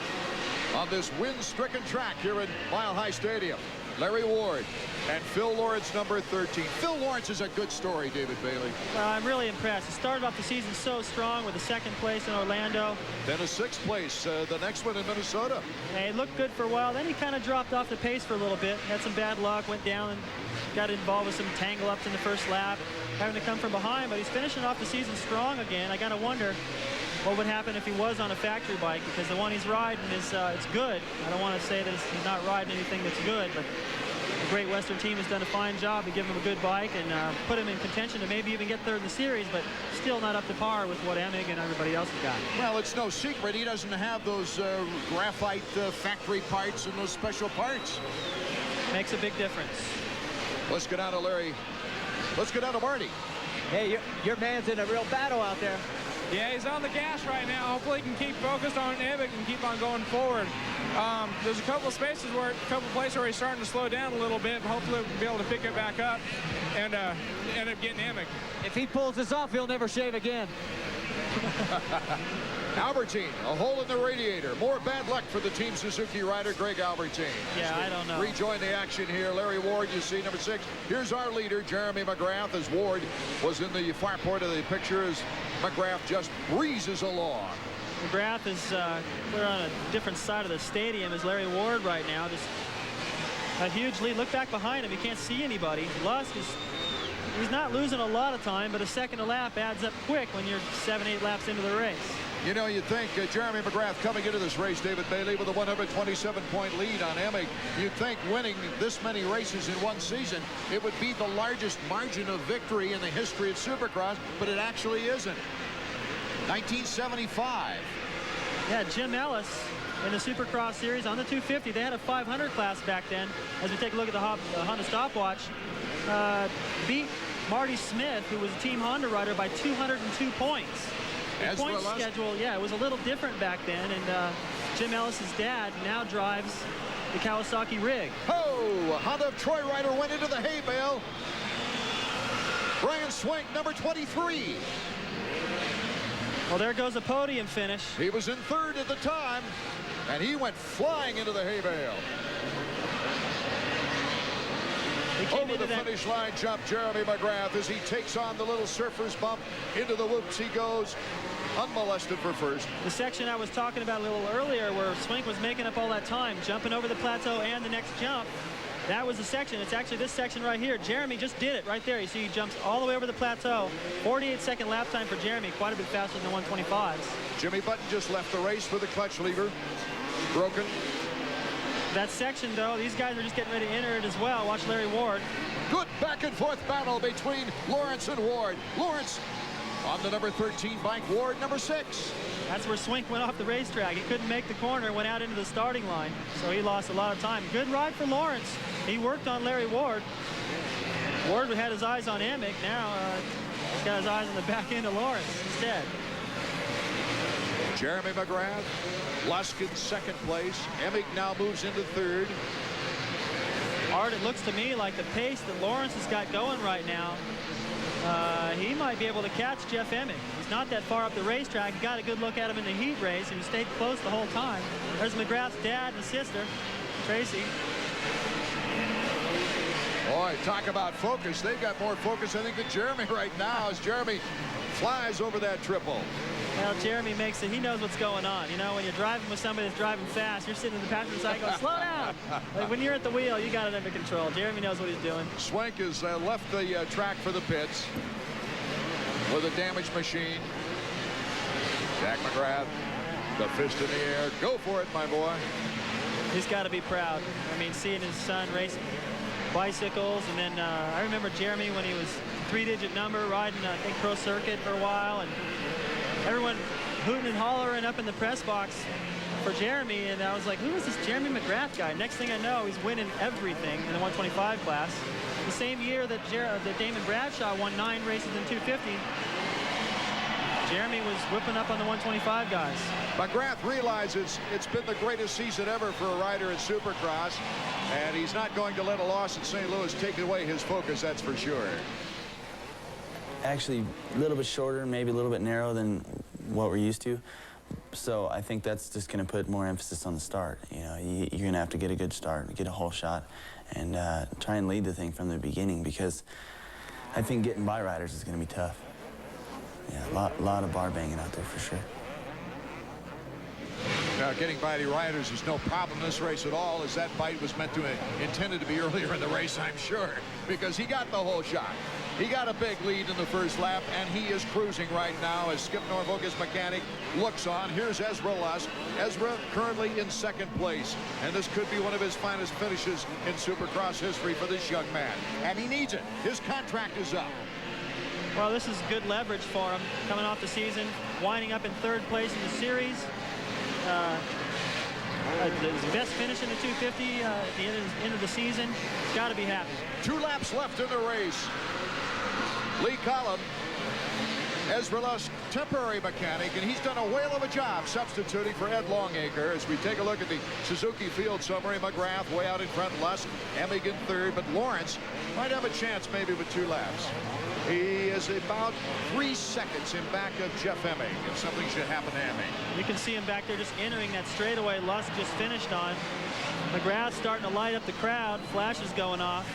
on this wind-stricken track here at Mile High Stadium. Larry Ward, and Phil Lawrence, number 13. Phil Lawrence is a good story, David Bailey. I'm really impressed. He started off the season so strong with a 2nd place in Orlando. Then a 6th place, the next one in Minnesota. And he looked good for a while. Then he kind of dropped off the pace for a little bit. Had some bad luck, went down and got involved with some tangle-ups in the first lap, having to come from behind. But he's finishing off the season strong again. I got to wonder what would happen if he was on a factory bike, because the one he's riding is it's good. I don't want to say that he's not riding anything that's good, but the Great Western team has done a fine job to give him a good bike and put him in contention to maybe even get 3rd in the series, but still not up to par with what Emig and everybody else has got. Well, it's no secret he doesn't have those graphite factory parts and those special parts. Makes a big difference. Let's get down to Larry. Let's get down to Marty. Hey, your man's in a real battle out there. Yeah, he's on the gas right now. Hopefully he can keep focused on Emig and keep on going forward. There's a couple of places where he's starting to slow down a little bit, but hopefully we'll be able to pick it back up and end up getting Emig. If he pulls this off, he'll never shave again. Albertine, a hole in the radiator. More bad luck for the Team Suzuki rider, Greg Albertine. Yeah, I don't know. Rejoin the action here. Larry Ward, you see, number 6. Here's our leader, Jeremy McGrath, as Ward was in the far part of the picture as McGrath just breezes along. McGrath is we're on a different side of the stadium as Larry Ward right now. Just a huge lead. Look back behind him. You can't see anybody. Lusk is he's not losing a lot of time, but a second a lap adds up quick when you're 7-8 laps into the race. You know, you'd think Jeremy McGrath coming into this race, David Bailey, with a 127-point lead on Emig, you'd think winning this many races in one season, it would be the largest margin of victory in the history of Supercross, but it actually isn't. 1975. Yeah, Jim Ellis in the Supercross series on the 250. They had a 500 class back then. As we take a look at the Honda stopwatch, beat Marty Smith, who was a Team Honda rider, by 202 points. The point schedule, yeah, it was a little different back then, and Jim Ellis's dad now drives the Kawasaki rig. Oh, Honda of Troy rider went into the hay bale. Brian Swank, number 23. Well, there goes a podium finish. He was in 3rd at the time, and he went flying into the hay bale. Over the finish line jump, Jeremy McGrath, as he takes on the little surfer's bump. Into the whoops he goes, unmolested for 1st. The section I was talking about a little earlier where Swink was making up all that time, jumping over the plateau and the next jump, that was the section. It's actually this section right here. Jeremy just did it right there. You see he jumps all the way over the plateau. 48-second lap time for Jeremy, quite a bit faster than the 125s. Jimmy Button just left the race with the clutch lever broken. That section, though, these guys are just getting ready to enter it as well. Watch Larry Ward. Good back-and-forth battle between Lawrence and Ward. Lawrence on the number 13 bike, Ward number 6. That's where Swink went off the racetrack. He couldn't make the corner, went out into the starting line, so he lost a lot of time. Good ride for Lawrence. He worked on Larry Ward. Ward had his eyes on Emig. Now he's got his eyes on the back end of Lawrence instead. Jeremy McGrath, Lusk in 2nd place. Emig now moves into 3rd. Art, it looks to me like the pace that Lawrence has got going right now, he might be able to catch Jeff Emig. He's not that far up the racetrack. He got a good look at him in the heat race, and he stayed close the whole time. There's McGrath's dad and sister, Tracy. Boy, talk about focus. They've got more focus, I think, than Jeremy right now as Jeremy flies over that triple. Well, Jeremy makes it. He knows what's going on. You know, when you're driving with somebody that's driving fast, you're sitting in the passenger side going, slow down. Like when you're at the wheel, you got it under control. Jeremy knows what he's doing. Swank has left the track for the pits with a damaged machine. Jack McGrath, the fist in the air. Go for it, my boy. He's got to be proud. I mean, seeing his son race bicycles, and then I remember Jeremy when he was 3-digit number riding, I think, Pro Circuit for a while, and everyone hooting and hollering up in the press box for Jeremy, and I was like, who is this Jeremy McGrath guy? Next thing I know, he's winning everything in the 125 class. The same year that Damon Bradshaw won 9 races in 250, Jeremy was whipping up on the 125 guys. McGrath realizes it's been the greatest season ever for a rider in Supercross, and he's not going to let a loss in St. Louis take away his focus, that's for sure. Actually, a little bit shorter, maybe a little bit narrow than what we're used to. So I think that's just going to put more emphasis on the start. You know, you're going to have to get a good start, get a whole shot, and try and lead the thing from the beginning, because I think getting by riders is going to be tough. Yeah, a lot of bar banging out there for sure. Now, getting by the riders is no problem in this race at all, as that bite was intended to be earlier in the race, I'm sure, because he got the whole shot. He got a big lead in the first lap, and he is cruising right now as Skip Norfolk, his mechanic, looks on. Here's Ezra Lusk. Ezra currently in second place, and this could be one of his finest finishes in Supercross history for this young man, and he needs it. His contract is up. Well, this is good leverage for him coming off the season, winding up in third place in the series. His best finish in the 250 at the end of the season. He's got to be happy. 2 laps left in the race. Lee Collum, Ezra Lusk, temporary mechanic, and he's done a whale of a job substituting for Ed Longacre. As we take a look at the Suzuki field summary, McGrath way out in front, Lusk, Emig in third, but Lawrence might have a chance maybe with 2 laps. He is about 3 seconds in back of Jeff Emig, if something should happen to Emig. You can see him back there just entering that straightaway Lusk just finished on. McGrath's starting to light up the crowd. Flashes going off.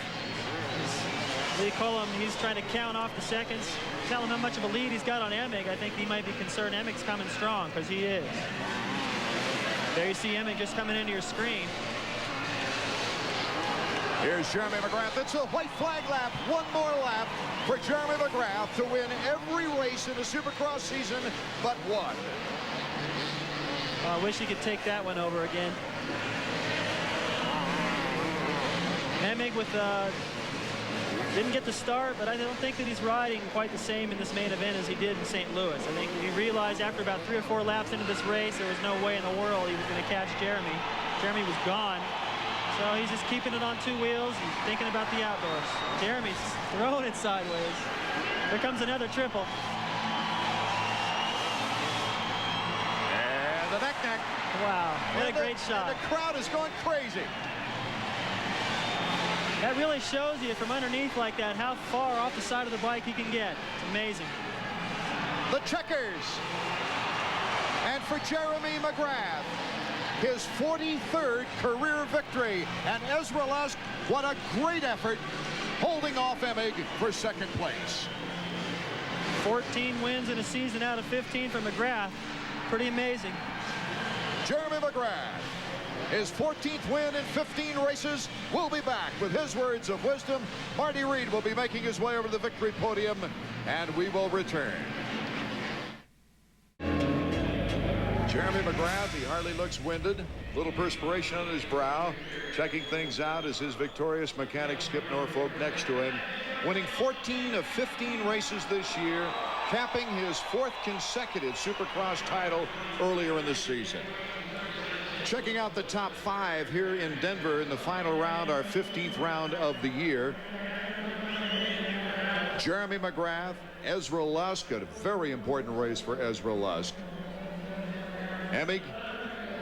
Lee Collum, he's trying to count off the seconds. Tell him how much of a lead he's got on Emig. I think he might be concerned Emig's coming strong, because he is. There you see Emig just coming into your screen. Here's Jeremy McGrath. It's a white flag lap. One more lap for Jeremy McGrath to win every race in the Supercross season but one. I wish he could take that one over again. Emig with didn't get the start, but I don't think that he's riding quite the same in this main event as he did in St. Louis. I think he realized after about 3 or 4 laps into this race, there was no way in the world he was going to catch Jeremy. Jeremy was gone. So he's just keeping it on 2 wheels and thinking about the outdoors. Jeremy's throwing it sideways. Here comes another triple. And the neck. Wow, what a great shot. And the crowd is going crazy. That really shows you from underneath like that how far off the side of the bike he can get. It's amazing. The checkers. And for Jeremy McGrath, his 43rd career victory. And Ezra Lusk, what a great effort, holding off Emig for second place. 14 wins in a season out of 15 for McGrath. Pretty amazing. Jeremy McGrath, his 14th win in 15 races. We'll be back with his words of wisdom. Marty Reed will be making his way over to the victory podium, and we will return. Jeremy McGrath, he hardly looks winded. Little perspiration on his brow. Checking things out as his victorious mechanic Skip Norfolk next to him. Winning 14 of 15 races this year, capping his 4th consecutive Supercross title earlier in the season. Checking out the top 5 here in Denver in the final round, our 15th round of the year. Jeremy McGrath, Ezra Lusk, a very important race for Ezra Lusk. Emig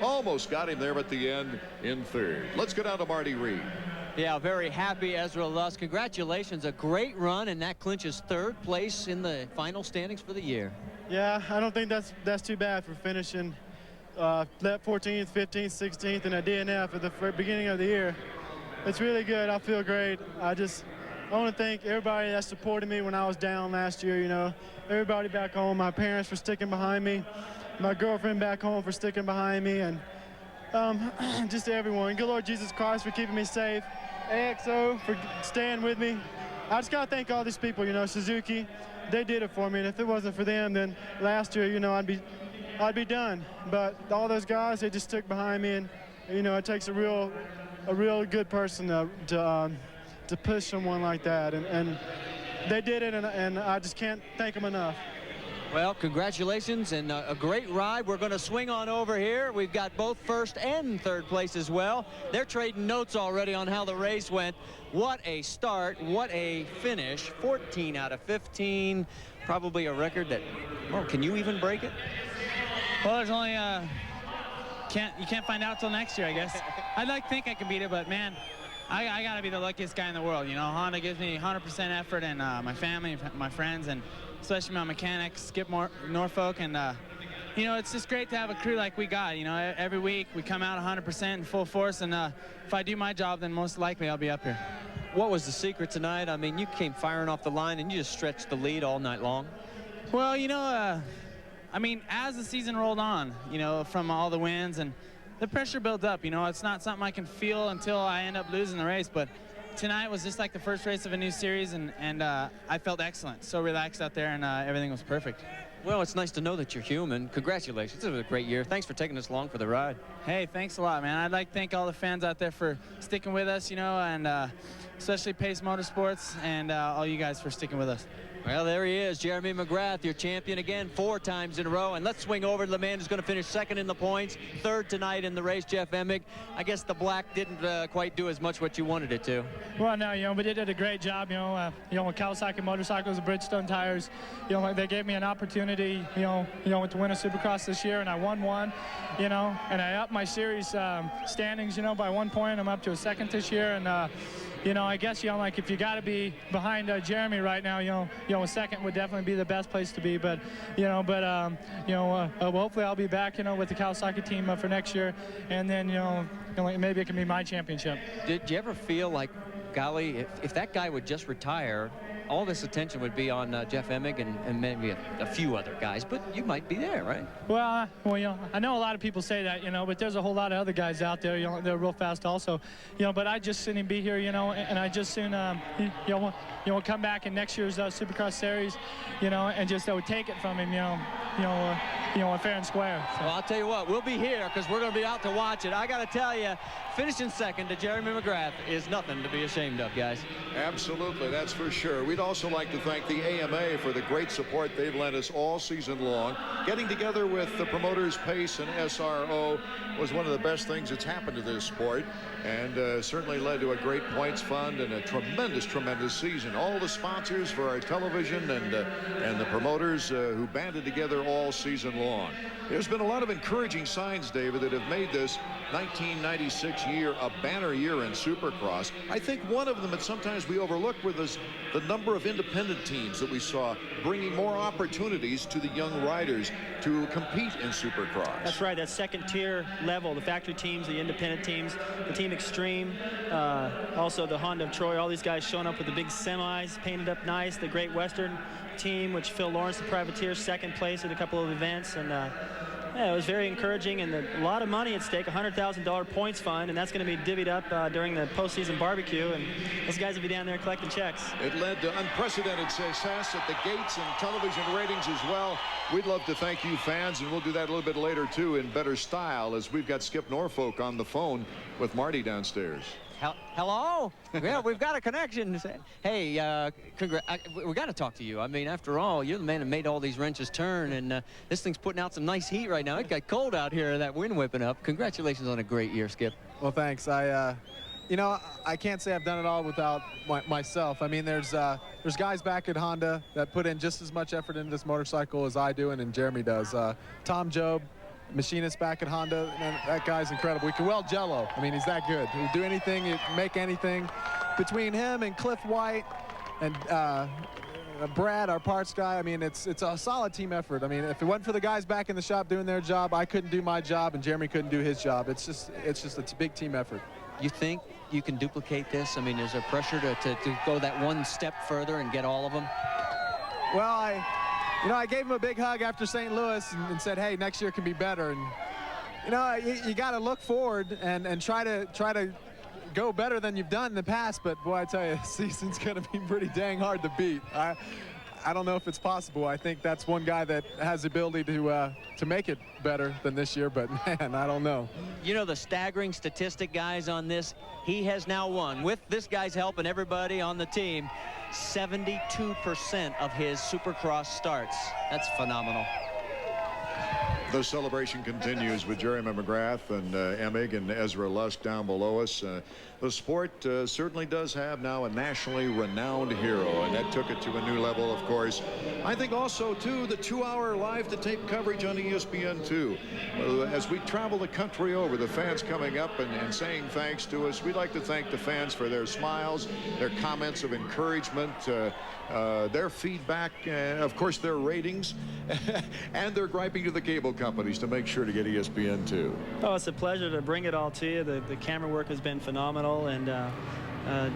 almost got him there at the end in 3rd. Let's go down to Marty Reed. Yeah, very happy Ezra Lusk. Congratulations, a great run, and that clinches 3rd place in the final standings for the year. Yeah, I don't think that's too bad for finishing lap 14th, 15th, 16th in a DNF at the beginning of the year. It's really good. I feel great. I want to thank everybody that supported me when I was down last year, you know. Everybody back home, my parents for sticking behind me, my girlfriend back home for sticking behind me, and just everyone. Good Lord Jesus Christ for keeping me safe. AXO for staying with me. I just got to thank all these people, you know, Suzuki. They did it for me, and if it wasn't for them, then last year, you know, I'd be done. But all those guys, they just stuck behind me, and you know, it takes a real good person to push someone like that, and they did it, and I just can't thank them enough. Well, congratulations and a great ride. We're going to swing on over here. We've got both 1st and 3rd place as well. They're trading notes already on how the race went. What a start, what a finish. 14 out of 15, probably a record that, well, can you even break it? Well, there's only you can't find out till next year, I guess. I'd like to think I can beat it, but man, I gotta be the luckiest guy in the world. You know, Honda gives me 100% effort, and my family, my friends, and especially my mechanic Skip Norfolk, and you know, it's just great to have a crew like we got. You know, every week we come out 100% in full force, and if I do my job, then most likely I'll be up here. What was the secret tonight? I mean, you came firing off the line and you just stretched the lead all night long. Well, you know, I mean, as the season rolled on, you know, from all the wins, and the pressure built up. You know, it's not something I can feel until I end up losing the race, but tonight was just like the first race of a new series, and I felt excellent. So relaxed out there, and everything was perfect. Well, it's nice to know that you're human. Congratulations. This was a great year. Thanks for taking us along for the ride. Hey, thanks a lot, man. I'd like to thank all the fans out there for sticking with us, you know, and especially Pace Motorsports, and all you guys for sticking with us. Well, there he is, Jeremy McGrath, your champion again 4 times in a row. And let's swing over to the man who's going to finish second in the points, third tonight in the race, Jeff Emig. I guess the black didn't quite do as much what you wanted it to. Well, no, you know, but they did a great job, you know, with Kawasaki motorcycles, Bridgestone tires. You know, they gave me an opportunity, you know, to win a Supercross this year, and I won one, you know, and I upped my series standings, you know, by 1 point. I'm up to a second this year, and you know, I guess, you know, like if you got to be behind Jeremy right now, you know, a second would definitely be the best place to be. But, well, hopefully I'll be back, you know, with the Kawasaki team for next year, and then, you know, maybe it can be my championship. Did you ever feel like, golly, if that guy would just retire, all this attention would be on Jeff Emig and maybe a few other guys, but you might be there, right? Well, you know, I know a lot of people say that, you know, but there's a whole lot of other guys out there, you know, they're real fast also, you know, but I just soon be here, you know, and I just soon, come back in next year's Supercross series, you know, and just take it from him, fair and square. So. Well, I'll tell you what, we'll be here because we're going to be out to watch it. I got to tell you, finishing second to Jeremy McGrath is nothing to be ashamed of, guys. Absolutely, that's for sure. We'd also like to thank the AMA for the great support they've lent us all season long. Getting together with the promoters Pace and SRO was one of the best things that's happened to this sport, and certainly led to a great points fund and a tremendous season. All the sponsors for our television and the promoters who banded together all season long. There's been a lot of encouraging signs, David, that have made this 1996 year a banner year in Supercross. I think one of them that sometimes we overlook was the number of independent teams that we saw bringing more opportunities to the young riders to compete in Supercross. That's right, that second tier level, the factory teams, the independent teams, the Team Extreme, also the Honda of Troy, all these guys showing up with the big semis, painted up nice, the Great Western team, which Phil Lawrence, the privateer, second place at a couple of events, and yeah, it was very encouraging, and a lot of money at stake, $100,000 points fund, and that's going to be divvied up during the postseason barbecue, and those guys will be down there collecting checks. It led to unprecedented success at the gates and television ratings as well. We'd love to thank you fans, and we'll do that a little bit later too in better style, as we've got Skip Norfolk on the phone with Marty downstairs. Hello? Yeah, we've got a connection. Hey, we got to talk to you. I mean, after all, you're the man that made all these wrenches turn, and this thing's putting out some nice heat right now. It got cold out here, that wind whipping up. Congratulations on a great year, Skip. Well, thanks. You know, I can't say I've done it all without myself. I mean, there's guys back at Honda that put in just as much effort into this motorcycle as I do and Jeremy does. Tom Job, machinist back at Honda, man, that guy's incredible. He can weld jello. I mean, he's that good. He'll do anything, he'll make anything. Between him and Cliff White and Brad, our parts guy, I mean, it's a solid team effort. I mean, if it wasn't for the guys back in the shop doing their job, I couldn't do my job and Jeremy couldn't do his job. It's a big team effort. You think you can duplicate this? I mean, is there pressure to go that one step further and get all of them? Well, I gave him a big hug after St. Louis and said, hey, next year can be better. And, you know, you got to look forward and try to go better than you've done in the past. But, boy, I tell you, this season's going to be pretty dang hard to beat. I don't know if it's possible. I think that's one guy that has the ability to make it better than this year, but man, I don't know. You know the staggering statistic, guys, on this, he has now won, with this guy's help and everybody on the team, 72% of his Supercross starts. That's phenomenal. The celebration continues with Jeremy McGrath and Emig and Ezra Lusk down below us. The sport certainly does have now a nationally renowned hero, and that took it to a new level, of course. I think also, too, the 2-hour live-to-tape coverage on ESPN2. As we travel the country over, the fans coming up and saying thanks to us. We'd like to thank the fans for their smiles, their comments of encouragement, their feedback, of course, their ratings, and their griping to the cable company. companies to make sure to get ESPN2. Oh, it's a pleasure to bring it all to you. The camera work has been phenomenal, and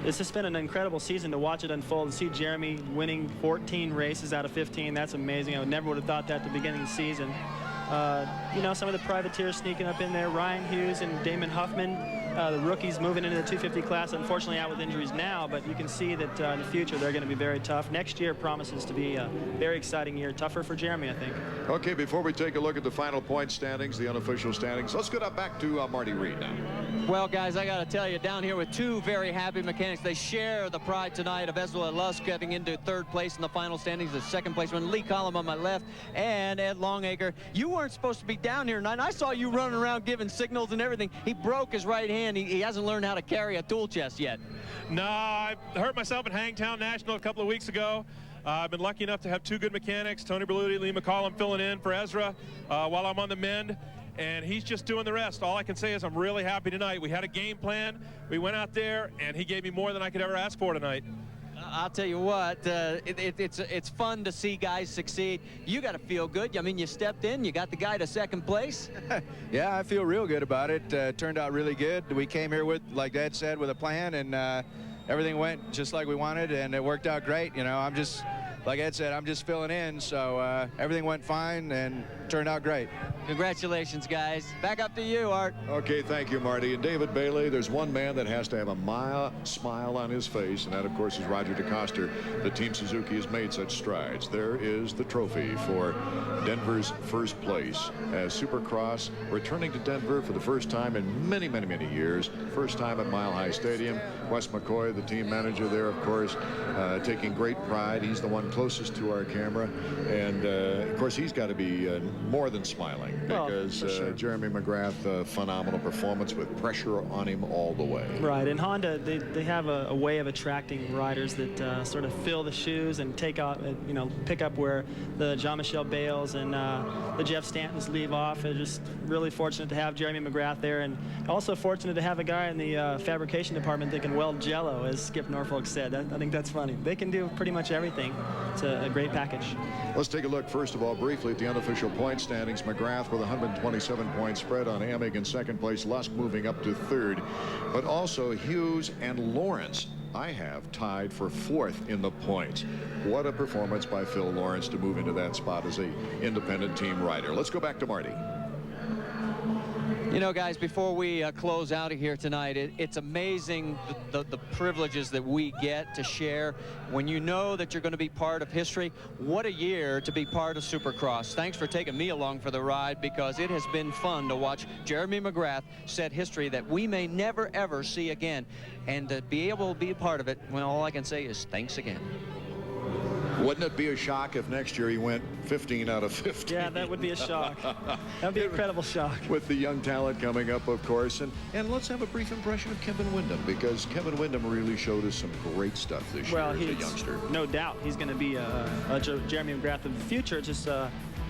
it's just been an incredible season to watch it unfold. To see Jeremy winning 14 races out of 15, that's amazing. I never would have thought that at the beginning of the season. You know, some of the privateers sneaking up in there, Ryan Hughes and Damon Huffman, the rookies moving into the 250 class, unfortunately out with injuries now, but you can see that in the future they're going to be very tough. Next year promises to be a very exciting year, tougher for Jeremy, I think. Okay, before we take a look at the final point standings, the unofficial standings, let's get up back to Marty Reed now. Well, guys, I got to tell you, down here with two very happy mechanics. They share the pride tonight of Ezra Lusk getting into third place in the final standings. The second place one, Lee Collum on my left, and Ed Longacre. You weren't supposed to be down here tonight. I saw you running around giving signals and everything. He broke his right hand. He hasn't learned how to carry a tool chest yet. No, I hurt myself at Hangtown National a couple of weeks ago. I've been lucky enough to have two good mechanics, Tony Berluti, Lee McCollum, filling in for Ezra while I'm on the mend. And he's just doing the rest. All I can say is I'm really happy tonight. We had a game plan. We went out there, and he gave me more than I could ever ask for tonight. I'll tell you what, it's fun to see guys succeed. You got to feel good. I mean, you stepped in, you got the guy to second place. Yeah, I feel real good about it. Turned out really good. We came here with, like Ed said, with a plan, and everything went just like we wanted, and it worked out great. You know, I'm just, like Ed said, I'm just filling in, so everything went fine and turned out great. Congratulations, guys. Back up to you, Art. Okay, thank you, Marty. And David Bailey, there's one man that has to have a smile on his face, and that, of course, is Roger DeCoster. The Team Suzuki has made such strides. There is the trophy for Denver's first place as Supercross returning to Denver for the first time in many, many, many years. First time at Mile High Stadium. Wes McCoy, the team manager there, of course, taking great pride. He's the one closest to our camera, and of course, he's got to be more than smiling, because sure. Jeremy McGrath, phenomenal performance with pressure on him all the way. Right, and Honda, they have a way of attracting riders that sort of fill the shoes and take out, you know, pick up where the Jean-Michel Bales and the Jeff Stantons leave off. They're just really fortunate to have Jeremy McGrath there, and also fortunate to have a guy in the fabrication department that can weld Jello, as Skip Norfolk said. I think that's funny. They can do pretty much everything. It's a great package. Let's take a look, first of all, briefly at the unofficial point standings. McGrath with a 127-point spread on Amig in second place. Lusk moving up to third. But also Hughes and Lawrence, I have tied for fourth in the points. What a performance by Phil Lawrence to move into that spot as an independent team rider. Let's go back to Marty. You know, guys, before we close out of here tonight, it's amazing the privileges that we get to share when you know that you're going to be part of history. What a year to be part of Supercross. Thanks for taking me along for the ride, because it has been fun to watch Jeremy McGrath set history that we may never, ever see again. And to be able to be a part of it, well, all I can say is thanks again. Wouldn't it be a shock if next year he went 15 out of 15? Yeah, that would be a shock. That would be an incredible shock. With the young talent coming up, of course. And let's have a brief impression of Kevin Windham, because Kevin Windham really showed us some great stuff this year as a youngster. No doubt he's going to be a Jeremy McGrath of the future. Just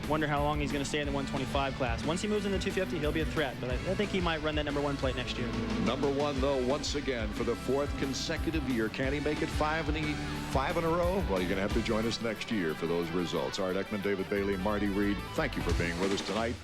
wonder how long he's going to stay in the 125 class. Once he moves in the 250, he'll be a threat, but I think he might run that #1 plate next year. #1, though, once again for the 4th consecutive year. Can he make it 5 in a row? Well, you're going to have to join us next year for those results. Art Ekman, David Bailey, Marty Reed, thank you for being with us tonight.